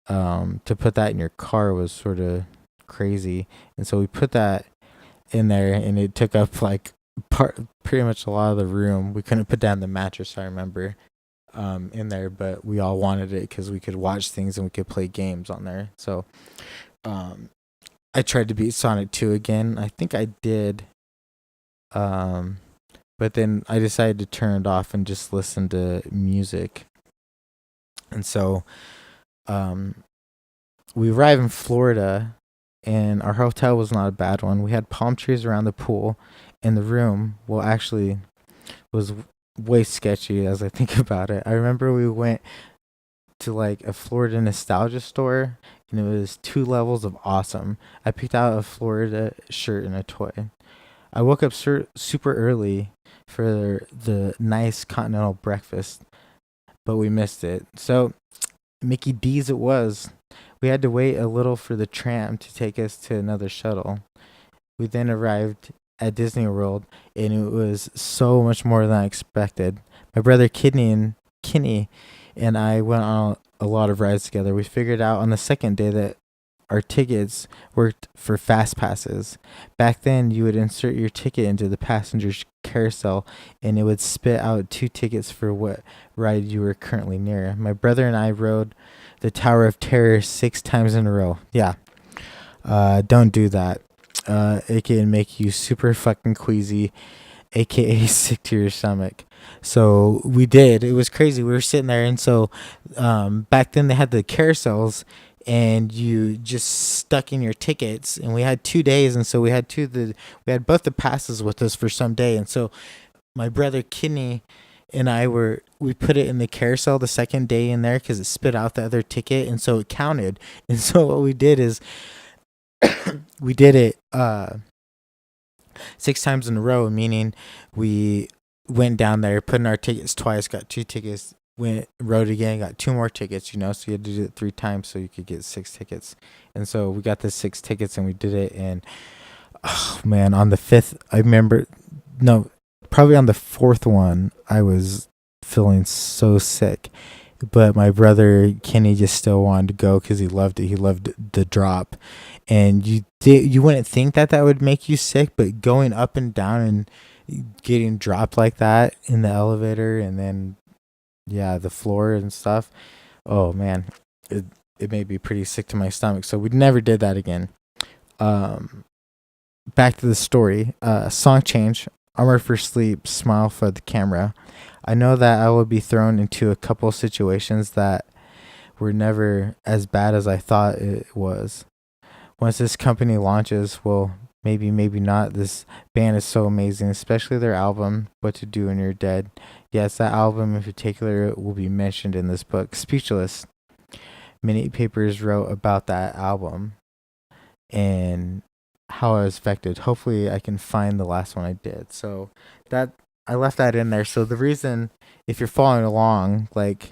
to put that in your car was sort of crazy. And so we put that in there and it took up like pretty much a lot of the room. We couldn't put down the mattress, I remember, in there, but we all wanted it because we could watch things and we could play games on there. So I tried to beat Sonic 2 again. I think I did. But then I decided to turn it off and just listen to music. And so we arrived in Florida, and our hotel was not a bad one. We had palm trees around the pool, and the room, well, actually, was way sketchy as I think about it. I remember we went to like a Florida nostalgia store, and it was 2 levels of awesome. I picked out a Florida shirt and a toy. I woke up super early for the nice continental breakfast, but we missed it. So Mickey D's it was. We had to wait a little for the tram to take us to another shuttle. We then arrived at Disney World, and it was so much more than I expected. My brother Kinney and I went on a lot of rides together. We figured out on the second day that our tickets worked for fast passes. Back then, you would insert your ticket into the passenger's carousel, and it would spit out 2 tickets for what ride you were currently near. My brother and I rode the Tower of Terror 6 times in a row. Yeah, don't do that. It can make you super fucking queasy, aka sick to your stomach. So we did. It was crazy. We were sitting there, and so back then they had the carousels, and you just stuck in your tickets, and we had 2 days, and so we had both the passes with us for some day. And so my brother Kinney and we put it in the carousel the second day in there because it spit out the other ticket, and so it counted. And so what we did is we did it 6 times in a row, meaning we went down there, put in our tickets twice, got 2 tickets, rode again, got 2 more tickets, so you had to do it 3 times so you could get 6 tickets. And so we got the 6 tickets and we did it. And oh man, on the 5th, I remember, no, probably on the 4th one, I was feeling so sick, but my brother Kenny just still wanted to go because he loved it. He loved the drop. And you wouldn't think that would make you sick, but going up and down and getting dropped like that in the elevator, and then the floor and stuff, oh man, it made me pretty sick to my stomach. So we never did that again. back to the story. Song change. Armor for sleep. Smile for the camera. I know that I will be thrown into a couple situations that were never as bad as I thought it was. Once this company launches, well, maybe, maybe not. This band is so amazing, especially their album, What to Do When You're Dead. Yes, that album in particular will be mentioned in this book, Speechless. Many papers wrote about that album and how I was affected. Hopefully, I can find the last one I did. So that I left that in there. So the reason, if you're following along, like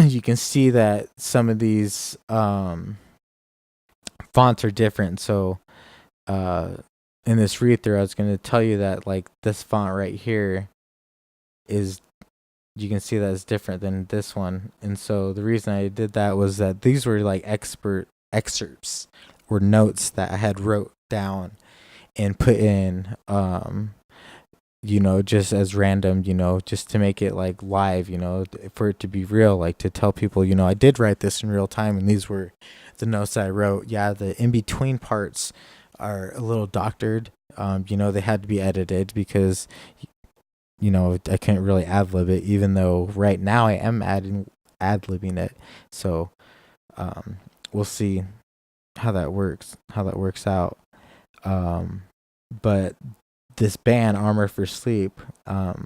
you can see that some of these fonts are different. So in this read through, I was going to tell you that like this font right here is, you can see that it's different than this one. And so the reason I did that was that these were like expert excerpts or notes that I had wrote down and put in, just as random, just to make it like live, for it to be real, like to tell people, I did write this in real time and these were the notes that I wrote. Yeah, the in-between parts are a little doctored. They had to be edited because, I couldn't really ad-lib it, even though right now I am ad-libbing it. So we'll see how that works out. But this band, Armor for Sleep, you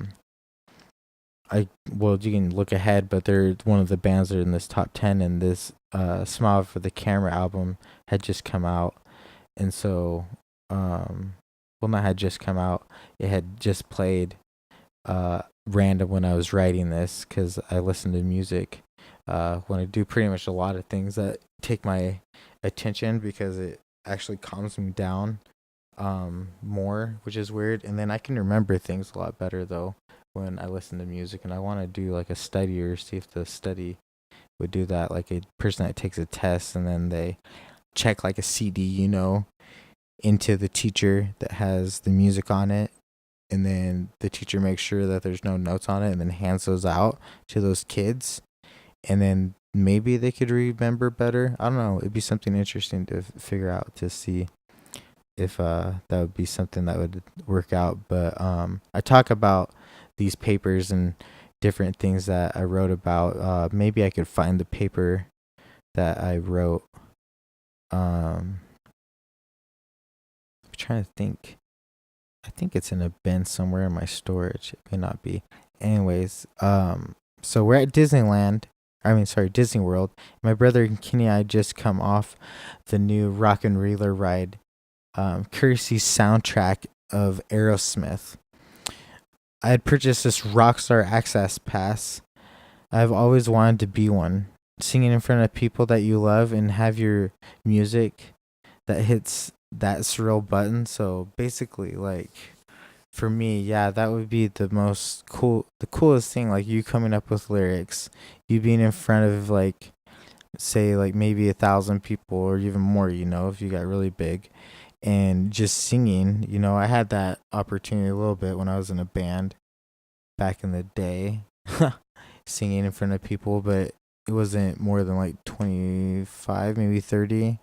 can look ahead, but they're one of the bands that are in this top 10, and this Smile for the Camera album had just come out. And so, not had just come out, it had just played random when I was writing this, because I listen to music when I do pretty much a lot of things that take my attention, because it actually calms me down more, which is weird. And then I can remember things a lot better though when I listen to music, and I want to do like a study or see if the study would do that, like a person that takes a test and then they check like a CD, into the teacher that has the music on it, and then the teacher makes sure that there's no notes on it and then hands those out to those kids, and then maybe they could remember better. I don't know. It'd be something interesting to figure out, to see if that would be something that would work out. But I talk about these papers and different things that I wrote about. Maybe I could find the paper that I wrote. I'm trying to think. I think it's in a bin somewhere in my storage. It may not be. Anyways, so we're at Disney World. My brother Kenny and I just come off the new Rock and Reeler ride, courtesy soundtrack of Aerosmith. I had purchased this Rockstar Access Pass. I've always wanted to be one. Singing in front of people that you love and have your music that hits that surreal button. So basically, like, for me, yeah, that would be the coolest thing. Like, you coming up with lyrics, you being in front of, like, say, like, maybe 1,000 people or even more, if you got really big, and just singing. I had that opportunity a little bit when I was in a band back in the day, singing in front of people, but it wasn't more than like 25, maybe 30.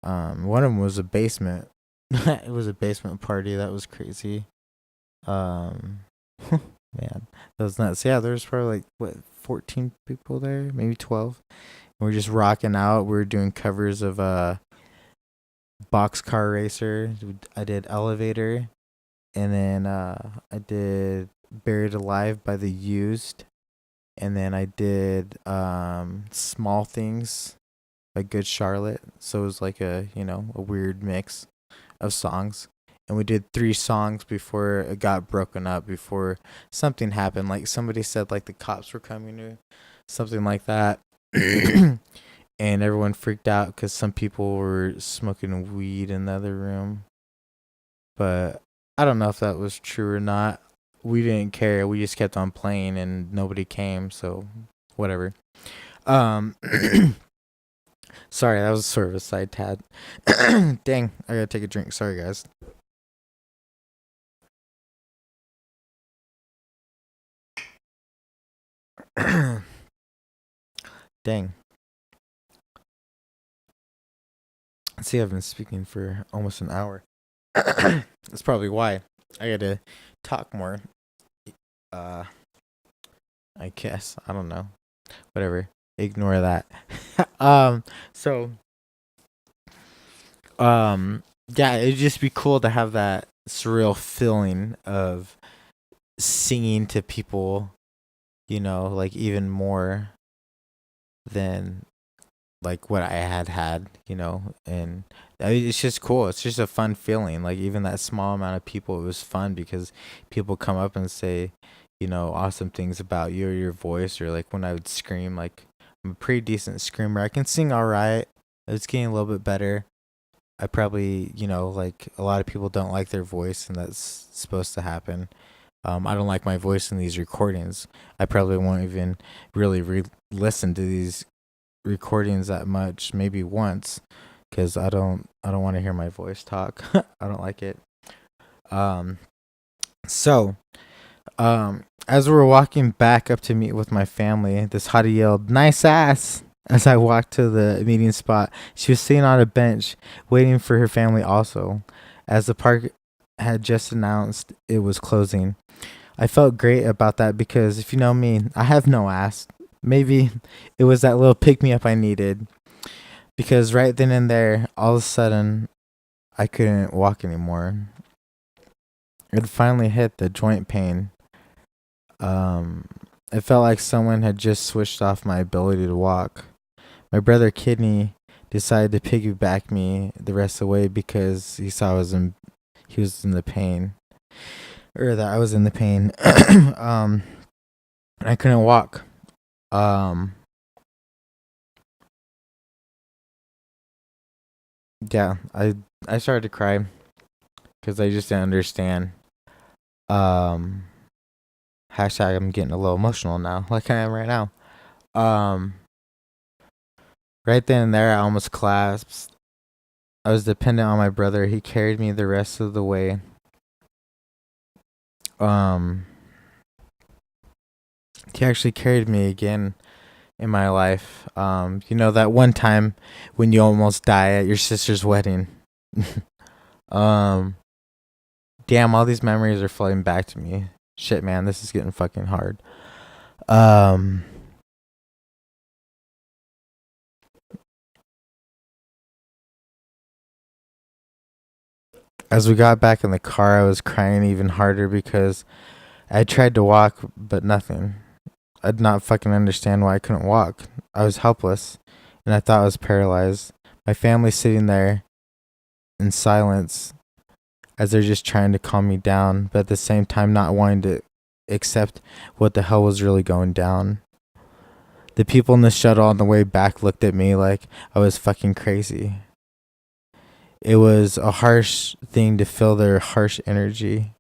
One of them was a basement. It was a basement party. That was crazy. Man, that was nuts. Yeah, there was probably like 14 people there, maybe 12. And we're just rocking out. We were doing covers of Boxcar Racer. I did Elevator, and then I did Buried Alive by The Used, and then I did Small Things by Good Charlotte. So it was like a weird mix of songs. And we did 3 songs before it got broken up, before something happened. Like somebody said like the cops were coming or something like that. And everyone freaked out because some people were smoking weed in the other room. But I don't know if that was true or not. We didn't care. We just kept on playing and nobody came. So whatever. Sorry, that was sort of a side tad. Dang, I gotta take a drink. Sorry, guys. Dang. See, I've been speaking for almost an hour. That's probably why I gotta talk more. Uh, I guess I don't know. Whatever. Ignore that. So, yeah, it'd just be cool to have that surreal feeling of singing to people, like even more than like what I had, and I mean, it's just cool. It's just a fun feeling. Like even that small amount of people, it was fun because people come up and say, awesome things about you or your voice, or like when I would scream, like I'm a pretty decent screamer. I can sing all right. It's getting a little bit better. I probably, like a lot of people don't like their voice, and that's supposed to happen. I don't like my voice in these recordings. I probably won't even really listen to these recordings that much, maybe once, because I don't want to hear my voice talk. I don't like it. So as we were walking back up to meet with my family, this hottie yelled, "Nice ass!" As I walked to the meeting spot. She was sitting on a bench waiting for her family also, as the park had just announced it was closing. I felt great about that because if you know me, I have no ass. Maybe it was that little pick-me-up I needed, because right then and there, all of a sudden, I couldn't walk anymore. It finally hit the joint pain. It felt like someone had just switched off my ability to walk. My brother Kidney decided to piggyback me the rest of the way because he saw he was in the pain, or that I was in the pain. I couldn't walk. Yeah, I started to cry because I just didn't understand. Hashtag I'm getting a little emotional now, like I am right now. Right then and there, I almost collapsed. I was dependent on my brother. He carried me the rest of the way. He actually carried me again in my life. That one time when you almost die at your sister's wedding. Damn, all these memories are flooding back to me. Shit, man, this is getting fucking hard. As we got back in the car, I was crying even harder because I tried to walk, but nothing. I did not fucking understand why I couldn't walk. I was helpless, and I thought I was paralyzed. My family sitting there in silence as they're just trying to calm me down, but at the same time not wanting to accept what the hell was really going down. The people in the shuttle on the way back looked at me like I was fucking crazy. It was a harsh thing to feel their harsh energy.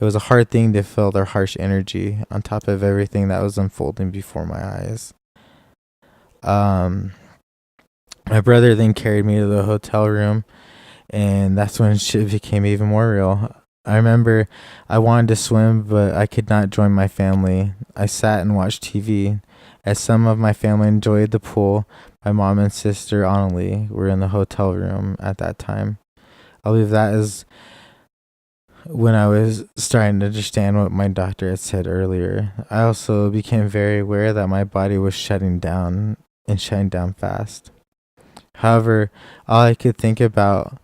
It was a hard thing to feel their harsh energy on top of everything that was unfolding before my eyes. My brother then carried me to the hotel room, and that's when shit became even more real. I remember I wanted to swim, but I could not join my family. I sat and watched TV. As some of my family enjoyed the pool, my mom and sister Annalie were in the hotel room at that time. I believe that is when I was starting to understand what my doctor had said earlier. I also became very aware that my body was shutting down and shutting down fast. However, all I could think about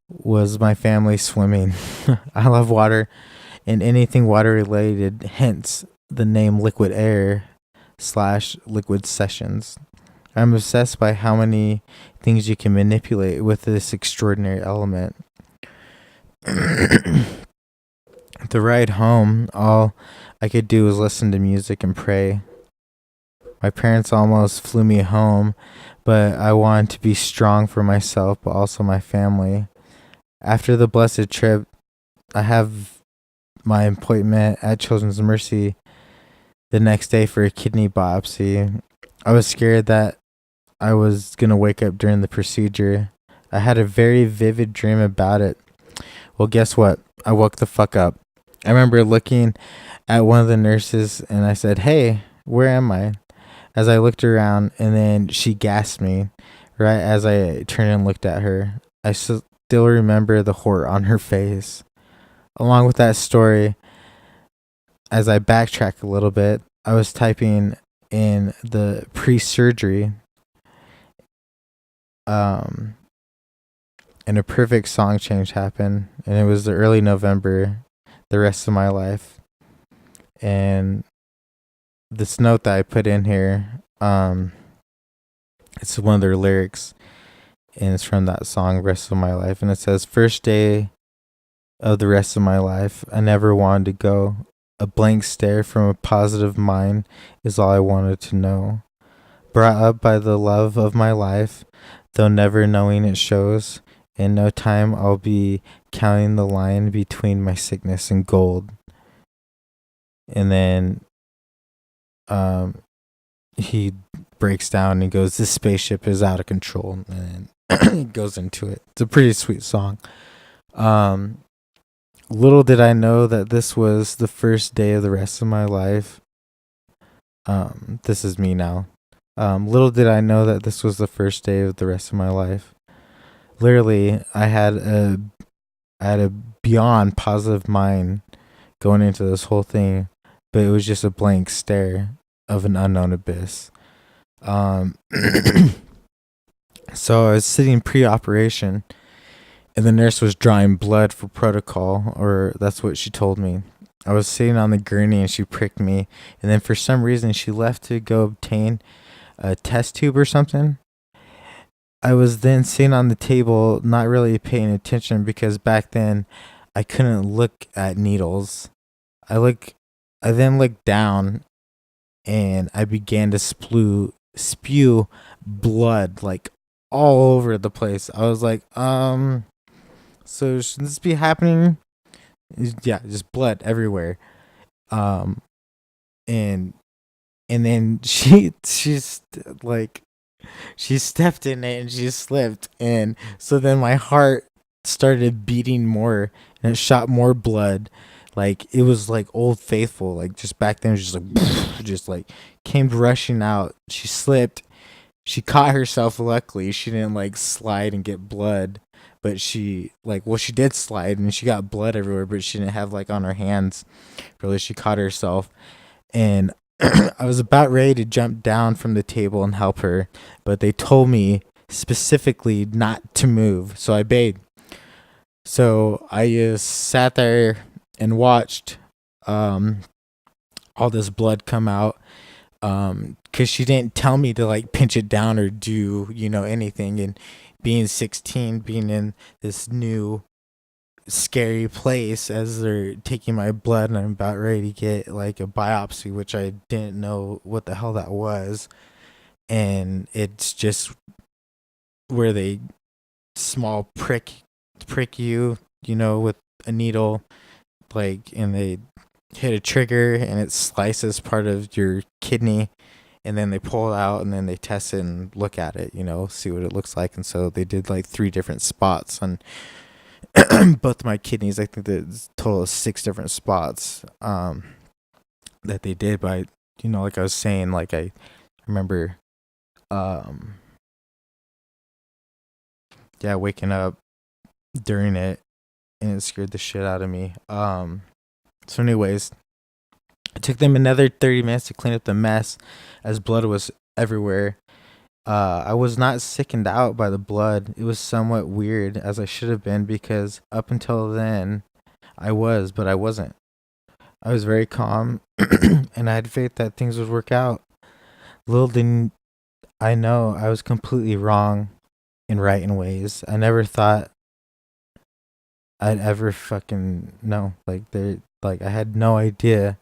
was my family swimming. I love water and anything water related, hence the name Liquide Air / Liquide Sessiøns. I'm obsessed by how many things you can manipulate with this extraordinary element. The ride home, all I could do was listen to music and pray. My parents almost flew me home, but I wanted to be strong for myself, but also my family. After the blessed trip, I have my appointment at Children's Mercy the next day for a kidney biopsy. I was scared that I was going to wake up during the procedure. I had a very vivid dream about it. Well, guess what? I woke the fuck up. I remember looking at one of the nurses and I said, "Hey, where am I?" As I looked around, and then she gasped me. right as I turned and looked at her. I still remember the horror on her face. Along with that story, as I backtrack a little bit, I was typing in the pre-surgery, and a perfect song change happened, and it was the early November, the rest of my life. And this note that I put in here, it's one of their lyrics, and it's from that song, Rest of My Life, and it says, first day of the rest of my life, I never wanted to go. A blank stare from a positive mind is all I wanted to know. Brought up by the love of my life, though never knowing it shows. In no time I'll be counting the line between my sickness and gold. And then he breaks down and goes, this spaceship is out of control. And he goes into it. It's a pretty sweet song. Little did I know that this was the first day of the rest of my life. This is me now. Little did I know that this was the first day of the rest of my life. Literally, I had a beyond positive mind going into this whole thing, but it was just a blank stare of an unknown abyss. So I was sitting pre-operation, and the nurse was drawing blood for protocol, or that's what she told me. I was sitting on the gurney and she pricked me, and then for some reason she left to go obtain a test tube or something. I was then sitting on the table, not really paying attention, because back then I couldn't look at needles. I then looked down, and I began to spew blood like all over the place. I was like, so should this be happening? Yeah, just blood everywhere. And then she's like, she stepped in it and she slipped, and so then my heart started beating more, and it shot more blood. Like, it was like Old Faithful, like just back then, it was just like just like came rushing out. She slipped, she caught herself. Luckily she didn't like slide and get blood, but she did slide and she got blood everywhere, but she didn't have like on her hands really. She caught herself, and I was about ready to jump down from the table and help her, but they told me specifically not to move, so I obeyed. So I just sat there and watched all this blood come out, because she didn't tell me to like pinch it down or do anything. And being 16, being in this new scary place as they're taking my blood, and I'm about ready to get like a biopsy, which I didn't know what the hell that was. And it's just where they small prick you, with a needle, like, and they hit a trigger and it slices part of your kidney, and then they pull it out and then they test it and look at it, see what it looks like. And so they did like 3 different spots on both my kidneys. I think there's a total of 6 different spots that they did. But like I was saying, like I remember waking up during it, and it scared the shit out of me. So anyways, it took them another 30 minutes to clean up the mess, as blood was everywhere. I was not sickened out by the blood. It was somewhat weird, as I should have been, because up until then I was, but I wasn't. I was very calm and I had faith that things would work out. Little did I know I was completely wrong and right in ways. I never thought I'd ever fucking know. Like I had no idea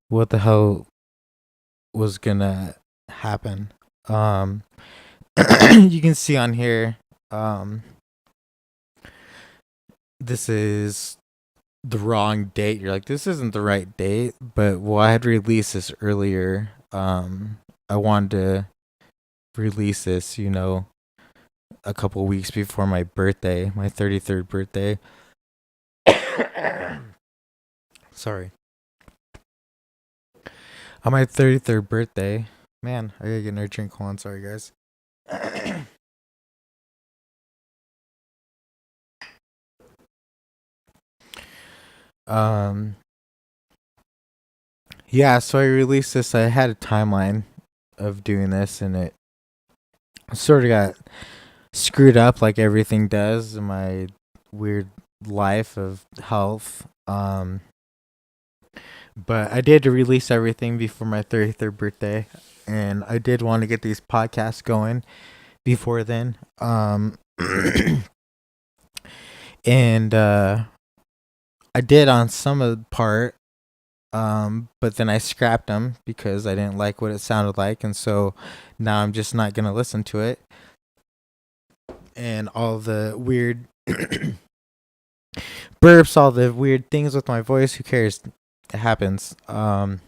what the hell was gonna happen. You can see on here, this is the wrong date. You're like, this isn't the right date, but I had released this earlier. I wanted to release this, a couple weeks before my birthday, my 33rd birthday. Sorry. On my 33rd birthday, man, I gotta get another drink. Hold on, sorry guys. Um, yeah, so I released this. I had a timeline of doing this, and it sort of got screwed up like everything does in my weird life of health. But I did release everything before my 33rd birthday, and I did want to get these podcasts going before then. And I did on some of the part, but then I scrapped them because I didn't like what it sounded like, and so now I'm just not gonna listen to it. And all the weird burps, all the weird things with my voice, who cares? It happens. My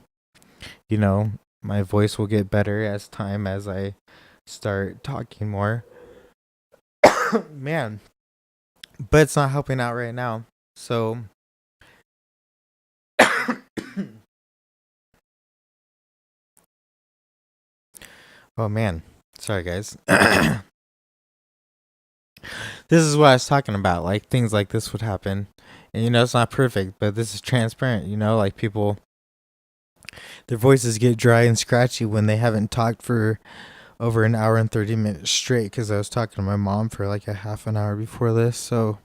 voice will get better as I start talking more. Man, but it's not helping out right now. So oh man, sorry guys. This is what I was talking about. Like, things like this would happen. And, it's not perfect, but this is transparent. Like, people, their voices get dry and scratchy when they haven't talked for over an hour and 30 minutes straight, because I was talking to my mom for like a half an hour before this. So,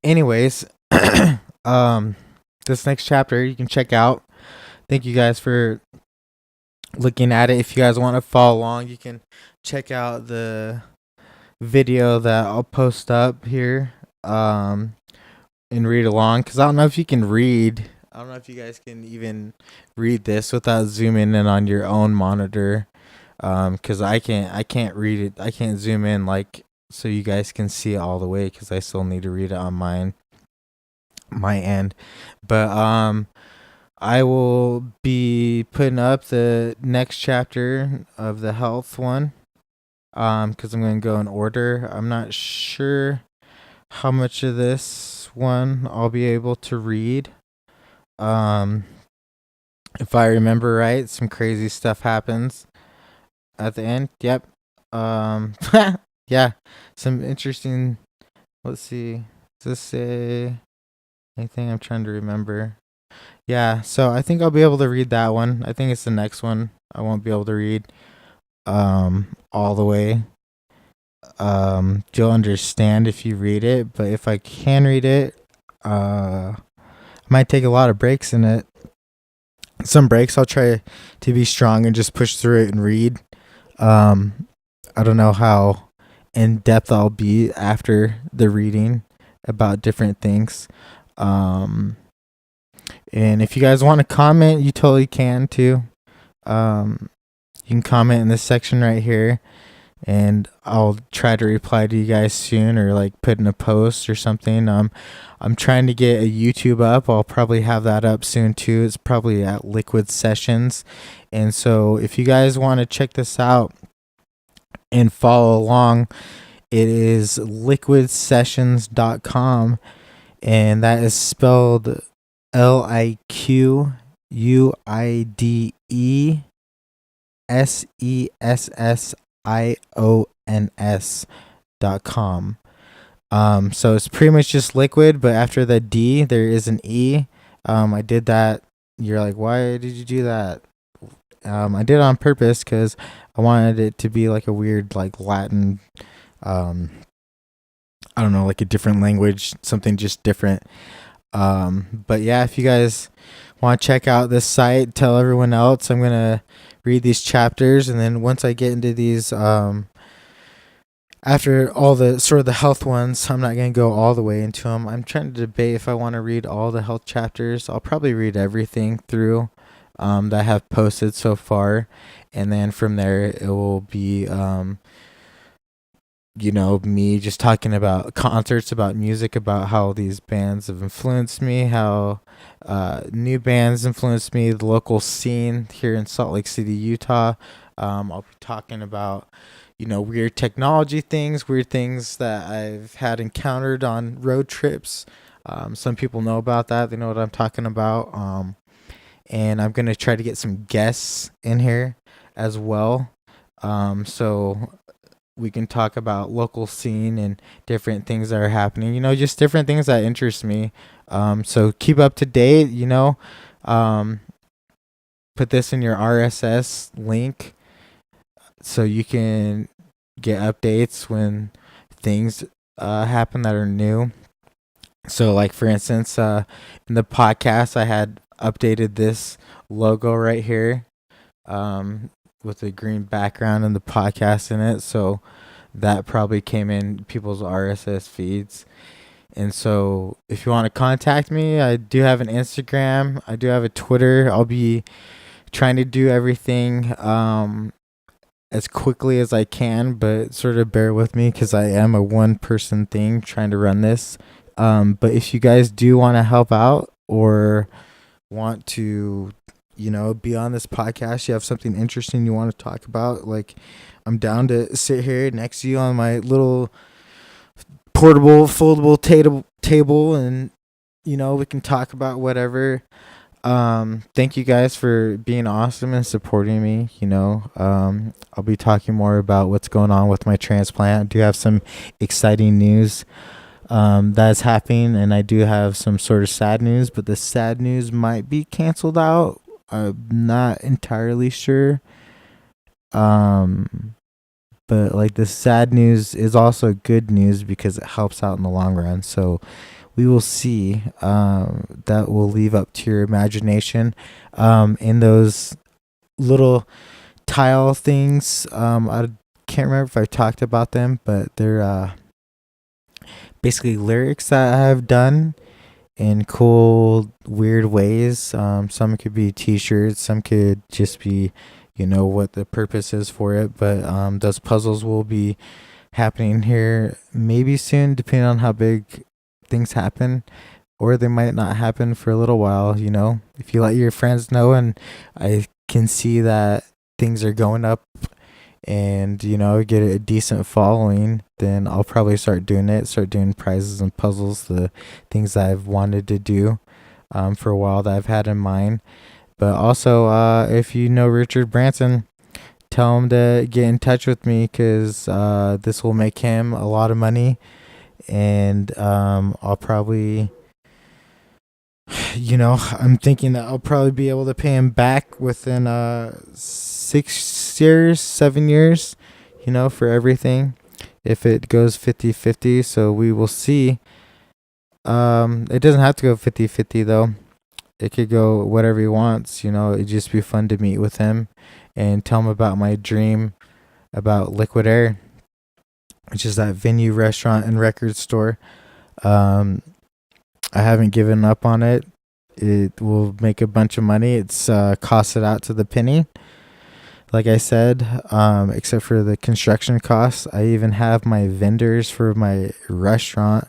anyways, this next chapter you can check out. Thank you guys for looking at it. If you guys want to follow along, you can check out the video that I'll post up here and read along, because I don't know if you can read. I don't know if you guys can even read this without zooming in on your own monitor, because I can't read it. I can't zoom in like so you guys can see it all the way, because I still need to read it on my end. But I will be putting up the next chapter of the health one, because I'm going to go in order. I'm not sure how much of this one I'll be able to read. If I remember right, some crazy stuff happens at the end. Yep. Yeah, some interesting. Let's see. Does this say anything? I'm trying to remember. Yeah, so I think I'll be able to read that one. I think it's the next one I won't be able to read all the way. You'll understand if you read it, but if I can read it, I might take a lot of breaks in it. Some breaks I'll try to be strong and just push through it and read. I don't know how in depth I'll be after the reading about different things. And if you guys want to comment, you totally can too. You can comment in this section right here, and I'll try to reply to you guys soon, or like put in a post or something. I'm trying to get a YouTube up. I'll probably have that up soon too. It's probably at Liquide Sessiøns. And so if you guys want to check this out and follow along, it is liquidesessiøns.com, and that is spelled liquidesessions.com. So it's pretty much just liquid, but after the D there is an E. I did that. You're like, why did you do that? I did it on purpose because I wanted it to be like a weird, like Latin, I don't know, like a different language, something just different. But yeah, if you guys want to check out this site, tell everyone else. I'm going to read these chapters, and then once I get into these, after all the sort of the health ones, I'm not going to go all the way into them. I'm trying to debate if I want to read all the health chapters. I'll probably read everything through that I have posted so far, and then from there it will be me just talking about concerts, about music, about how these bands have influenced me, how new bands influenced me, the local scene here in Salt Lake City, Utah. I'll be talking about weird technology things, weird things that I've had encountered on road trips. Some people know about that. They know what I'm talking about. And I'm going to try to get some guests in here as well. So we can talk about local scene and different things that are happening, just different things that interest me. So keep up to date, put this in your RSS link so you can get updates when things happen that are new. So like for instance, in the podcast I had updated this logo right here with a green background and the podcast in it. So that probably came in people's RSS feeds. And so if you want to contact me, I do have an Instagram. I do have a Twitter. I'll be trying to do everything as quickly as I can, but sort of bear with me because I am a one-person thing trying to run this. But if you guys do want to help out or want to, be on this podcast, you have something interesting you want to talk about, like I'm down to sit here next to you on my little portable foldable table and we can talk about whatever. Thank you guys for being awesome and supporting me. I'll be talking more about what's going on with my transplant. I do have some exciting news that's happening, and I do have some sort of sad news, but the sad news might be canceled out. I'm not entirely sure. But like the sad news is also good news because it helps out in the long run. So we will see. That will leave up to your imagination. In those little tile things, I can't remember if I talked about them, but they're basically lyrics that I have done in cool, weird ways. Some could be t-shirts, some could just be what the purpose is for it, but those puzzles will be happening here maybe soon, depending on how big things happen, or they might not happen for a little while. If you let your friends know and I can see that things are going up and get a decent following, then I'll probably start doing prizes and puzzles, the things that I've wanted to do for a while that I've had in mind. But also, if you know Richard Branson, tell him to get in touch with me because this will make him a lot of money. And I'll probably, I'm thinking that I'll probably be able to pay him back within 7 years, for everything, if it goes 50-50. So we will see. It doesn't have to go 50-50 though. It could go whatever he wants. It'd just be fun to meet with him and tell him about my dream about Liquide Air, which is that venue, restaurant, and record store. I haven't given up on it. It will make a bunch of money. It's costed out to the penny, like I said, except for the construction costs. I even have my vendors for my restaurant.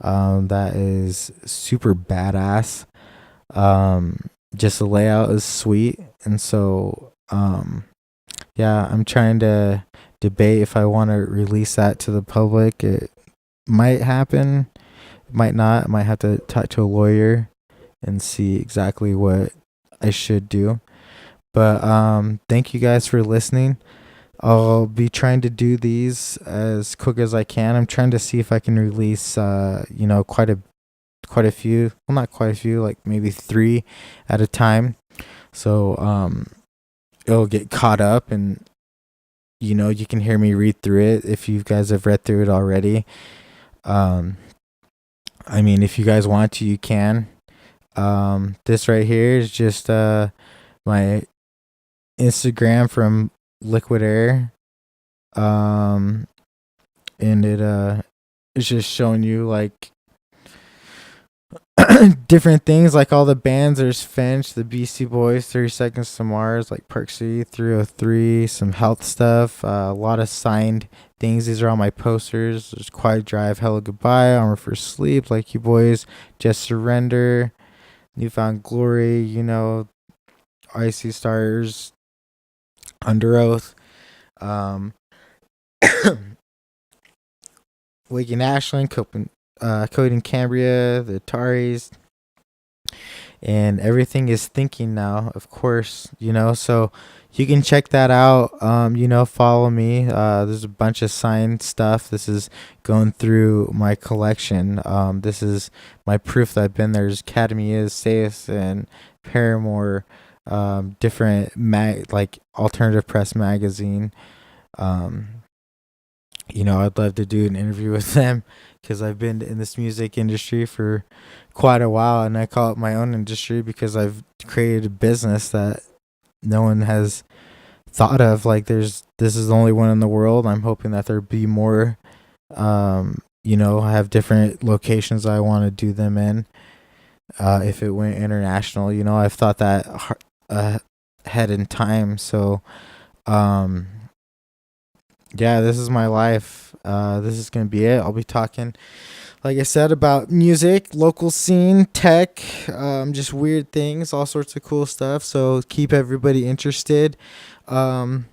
That is super badass. Just the layout is sweet, and so I'm trying to debate if I want to release that to the public. It might happen, it might not. I might have to talk to a lawyer and see exactly what I should do. But thank you guys for listening. I'll be trying to do these as quick as I can. I'm trying to see if I can release quite a few, well, not quite a few, like maybe 3 at a time. So it'll get caught up and you can hear me read through it if you guys have read through it already. If you guys want to, you can. This right here is just my Instagram from Liquide Air. And it's just showing you like different things, like all the bands. There's Finch, the Beastie Boys, 30 Seconds to Mars, like Park City 303, some health stuff, a lot of signed things. These are all my posters. There's Quiet Drive, Hello Goodbye, Armor for Sleep, Like You Boys, Just Surrender, Newfound Glory, Icy Stars, Under Oath, Waking Ashland, Code in Cambria, the Ataris, and everything is thinking now, of course, so you can check that out. Follow me. There's a bunch of signed stuff. This is going through my collection. This is my proof that I've been there. There's Academy is Sayus and Paramore, different like alternative press magazine. I'd love to do an interview with them because I've been in this music industry for quite a while, and I call it my own industry because I've created a business that no one has thought of. Like, this is the only one in the world. I'm hoping that there be more. I have different locations I want to do them in. If it went international, I've thought that ahead in time. So, yeah, this is my life. This is going to be it. I'll be talking, like I said, about music, local scene, tech, just weird things, all sorts of cool stuff. So keep everybody interested. And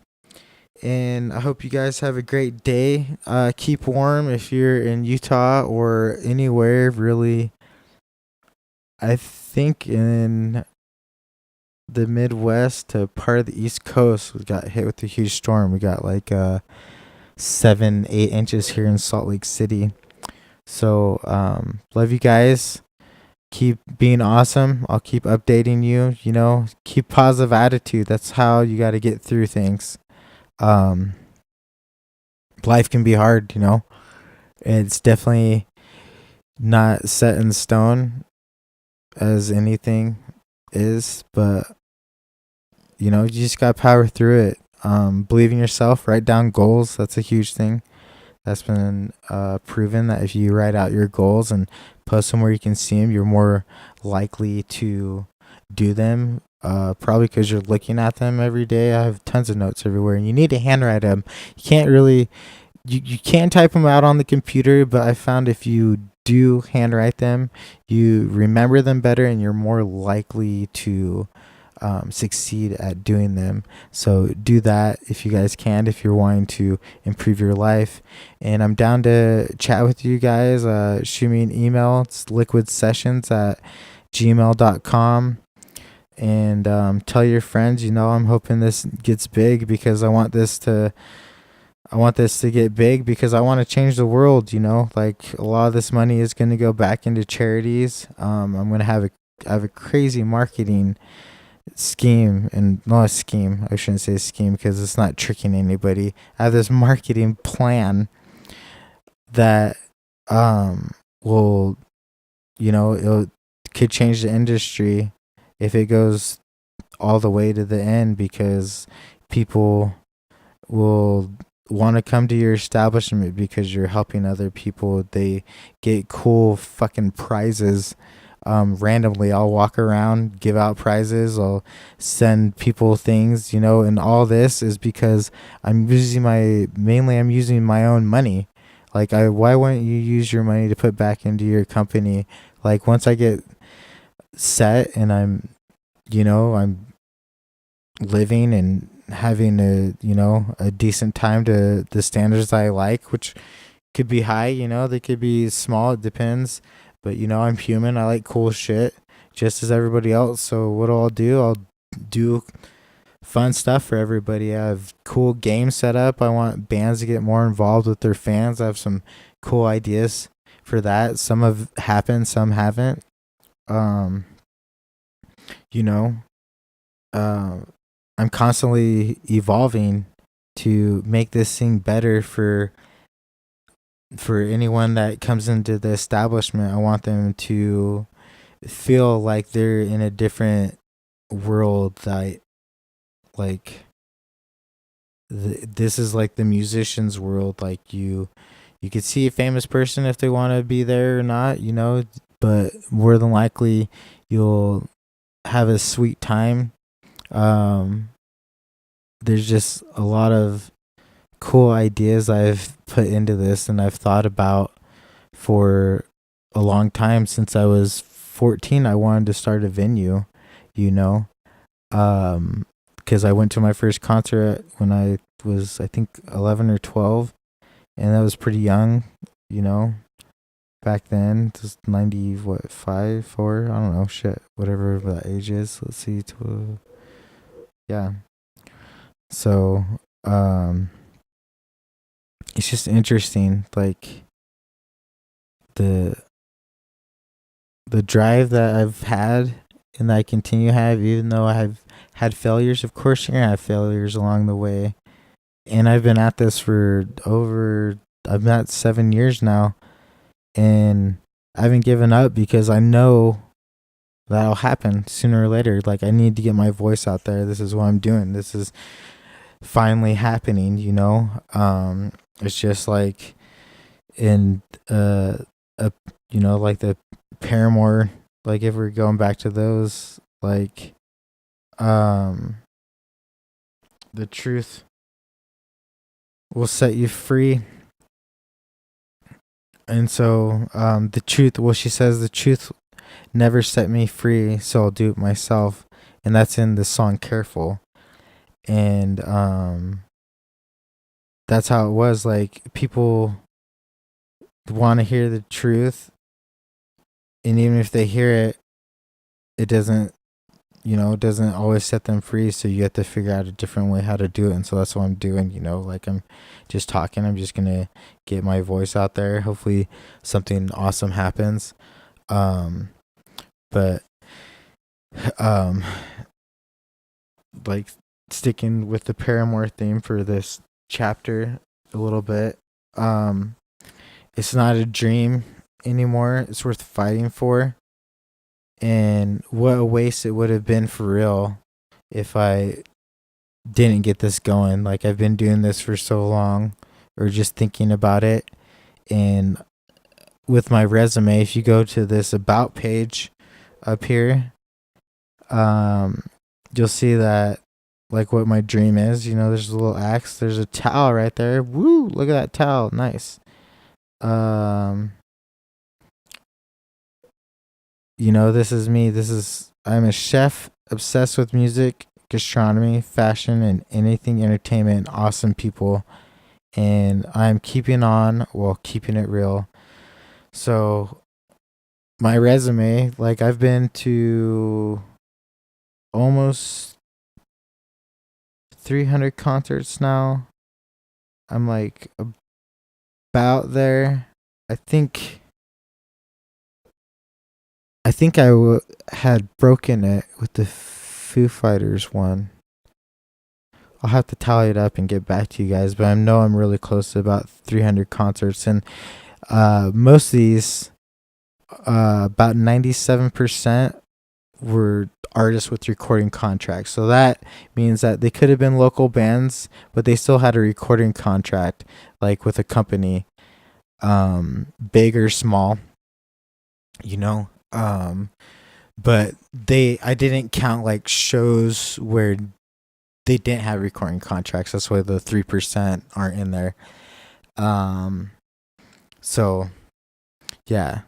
I hope you guys have a great day. Keep warm if you're in Utah or anywhere, really. I think in the Midwest to part of the East Coast, we got hit with a huge storm. We got like 7-8 inches here in Salt Lake City. So love you guys. Keep being awesome. I'll keep updating you. Keep positive attitude. That's how you got to get through things. Life can be hard. It's definitely not set in stone as anything is, but you just got to power through it. Believe in yourself. Write down goals. That's a huge thing. That's been proven that if you write out your goals and post them where you can see them, you're more likely to do them. Probably because you're looking at them every day. I have tons of notes everywhere, and you need to handwrite them. You can't really, you can type them out on the computer, but I found if you do handwrite them, you remember them better, and you're more likely to succeed at doing them. So do that if you guys can, if you're wanting to improve your life. And I'm down to chat with you guys. Shoot me an email. It's liquidesessions@gmail.com. And tell your friends. I'm hoping this gets big because I want this to get big because I want to change the world. Like, a lot of this money is going to go back into charities. I'm going to have a crazy marketing scheme, and not a scheme. I shouldn't say scheme because it's not tricking anybody. I have this marketing plan that will, it could change the industry if it goes all the way to the end, because people will want to come to your establishment because you're helping other people. They get cool fucking prizes. Randomly, I'll walk around, give out prizes, I'll send people things, and all this is because I'm using my own money. Like, why wouldn't you use your money to put back into your company? Like, once I get set and I'm living and having a decent time to the standards I like, which could be high, they could be small, it depends. But I'm human. I like cool shit just as everybody else. So what I'll do fun stuff for everybody. I have cool games set up. I want bands to get more involved with their fans. I have some cool ideas for that. Some have happened, some haven't. I'm constantly evolving to make this thing better for anyone that comes into the establishment. I want them to feel like they're in a different world, that like this is like the musician's world. Like, you could see a famous person if they want to be there or not, but more than likely you'll have a sweet time. There's just a lot of cool ideas I've put into this and I've thought about for a long time. Since I was 14, I wanted to start a venue, because I went to my first concert when I was, I think, 11 or 12, and that was pretty young, back then. Just 90, what, 5, 4? I don't know, shit. Whatever that age is. Let's see. Yeah. So, it's just interesting, like, the drive that I've had and that I continue to have, even though I've had failures. Of course, you're going to have failures along the way. And I've been at this for I've been at 7 years now. And I haven't given up because I know that'll happen sooner or later. Like, I need to get my voice out there. This is what I'm doing. This is finally happening, you know? It's just like in, you know, like the Paramore, like if we're going back to those, like, the truth will set you free. And so, the truth, well, she says the truth never set me free, so I'll do it myself. And that's in the song Careful. And, that's how it was. Like, people want to hear the truth. And even if they hear it, it doesn't, you know, it doesn't always set them free. So you have to figure out a different way how to do it. And so that's what I'm doing, you know, like I'm just talking. I'm just going to get my voice out there. Hopefully something awesome happens. But, like sticking with the Paramore theme for this chapter a little bit. It's not a dream anymore. It's worth fighting for. And what a waste it would have been for real if I didn't get this going. Like, I've been doing this for so long, or just thinking about it. And with my resume, if you go to this about page up here, you'll see that, like, what my dream is. You know, there's a little axe. There's a towel right there. Woo! Look at that towel. Nice. You know, this is me. I'm a chef obsessed with music, gastronomy, fashion, and anything entertainment and awesome people. And I'm keeping on while keeping it real. So, my resume, like, I've been to almost 300 concerts now. I'm like about there. I think I had broken it with the Foo Fighters one. I'll have to tally it up and get back to you guys, but I know I'm really close to about 300 concerts. And most of these, about 97% were artists with recording contracts. So that means that they could have been local bands, but they still had a recording contract, like with a company, big or small, you know. But I didn't count like shows where they didn't have recording contracts. That's why the 3% aren't in there. So yeah,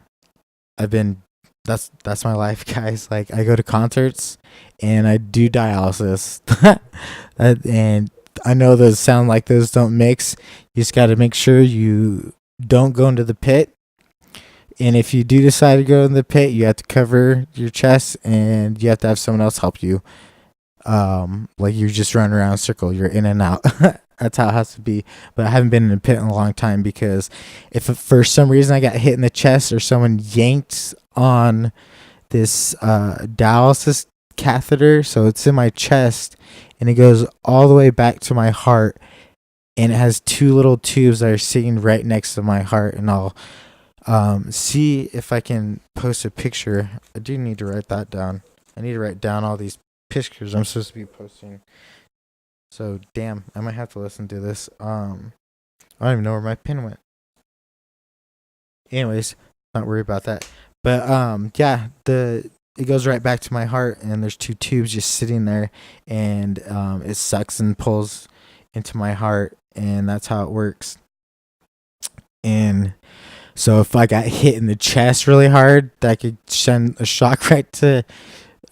that's my life, guys. Like, I go to concerts and I do dialysis. And I know those sound like those don't mix. You just got to make sure you don't go into the pit. And if you do decide to go in the pit, you have to cover your chest and you have to have someone else help you. Like, you're just running around in a circle. You're in and out. That's how it has to be. But I haven't been in a pit in a long time, because if for some reason I got hit in the chest or someone yanked on this dialysis catheter, so it's in my chest and it goes all the way back to my heart, and it has 2 little tubes that are sitting right next to my heart, and I'll see if I can post a picture. I do need to write that down. I need to write down all these pictures I'm supposed to be posting. So, damn, I might have to listen to this. I don't even know where my pen went. Anyways, not worry about that. But yeah, it goes right back to my heart, and there's 2 tubes just sitting there, and it sucks and pulls into my heart, and that's how it works. And so if I got hit in the chest really hard, that could send a shock right to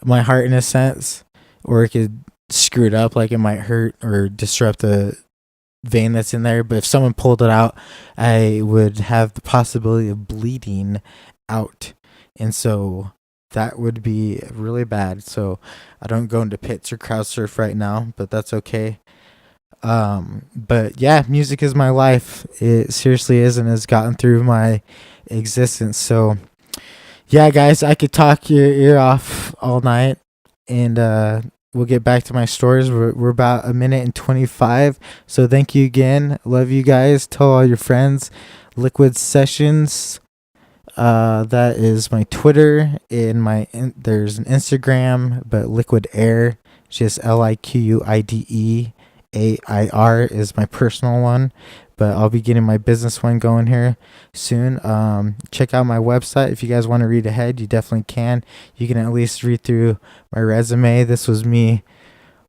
my heart in a sense, or it could screw it up, like it might hurt or disrupt the vein that's in there, but if someone pulled it out, I would have the possibility of bleeding out, and so that would be really bad. So I don't go into pits or crowd surf right now, but that's okay. But yeah, music is my life. It seriously is, and has gotten through my existence. So yeah, guys, I could talk your ear off all night, and we'll get back to my stories. We're about 1:25. So thank you again. Love you guys. Tell all your friends. Liquide Sessiøns. That is my Twitter, and there's an Instagram, but Liquide Air, just LIQUIDEAIR is my personal one, but I'll be getting my business one going here soon. Check out my website if you guys want to read ahead. You definitely can. You can at least read through my resume. This was me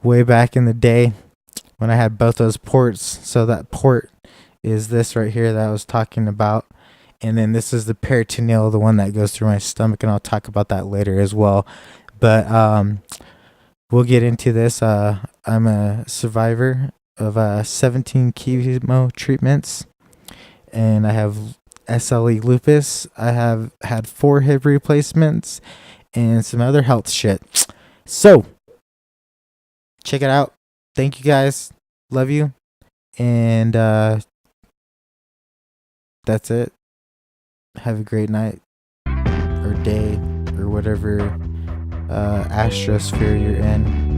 way back in the day when I had both those ports. So that port is this right here that I was talking about. And then this is the peritoneal, the one that goes through my stomach, and I'll talk about that later as well. But we'll get into this. I'm a survivor of 17 chemo-treatments, and I have SLE Lupus. I have had 4 hip replacements and some other health shit. So check it out. Thank you guys. Love you. And that's it. Have a great night or day or whatever astrosphere you're in.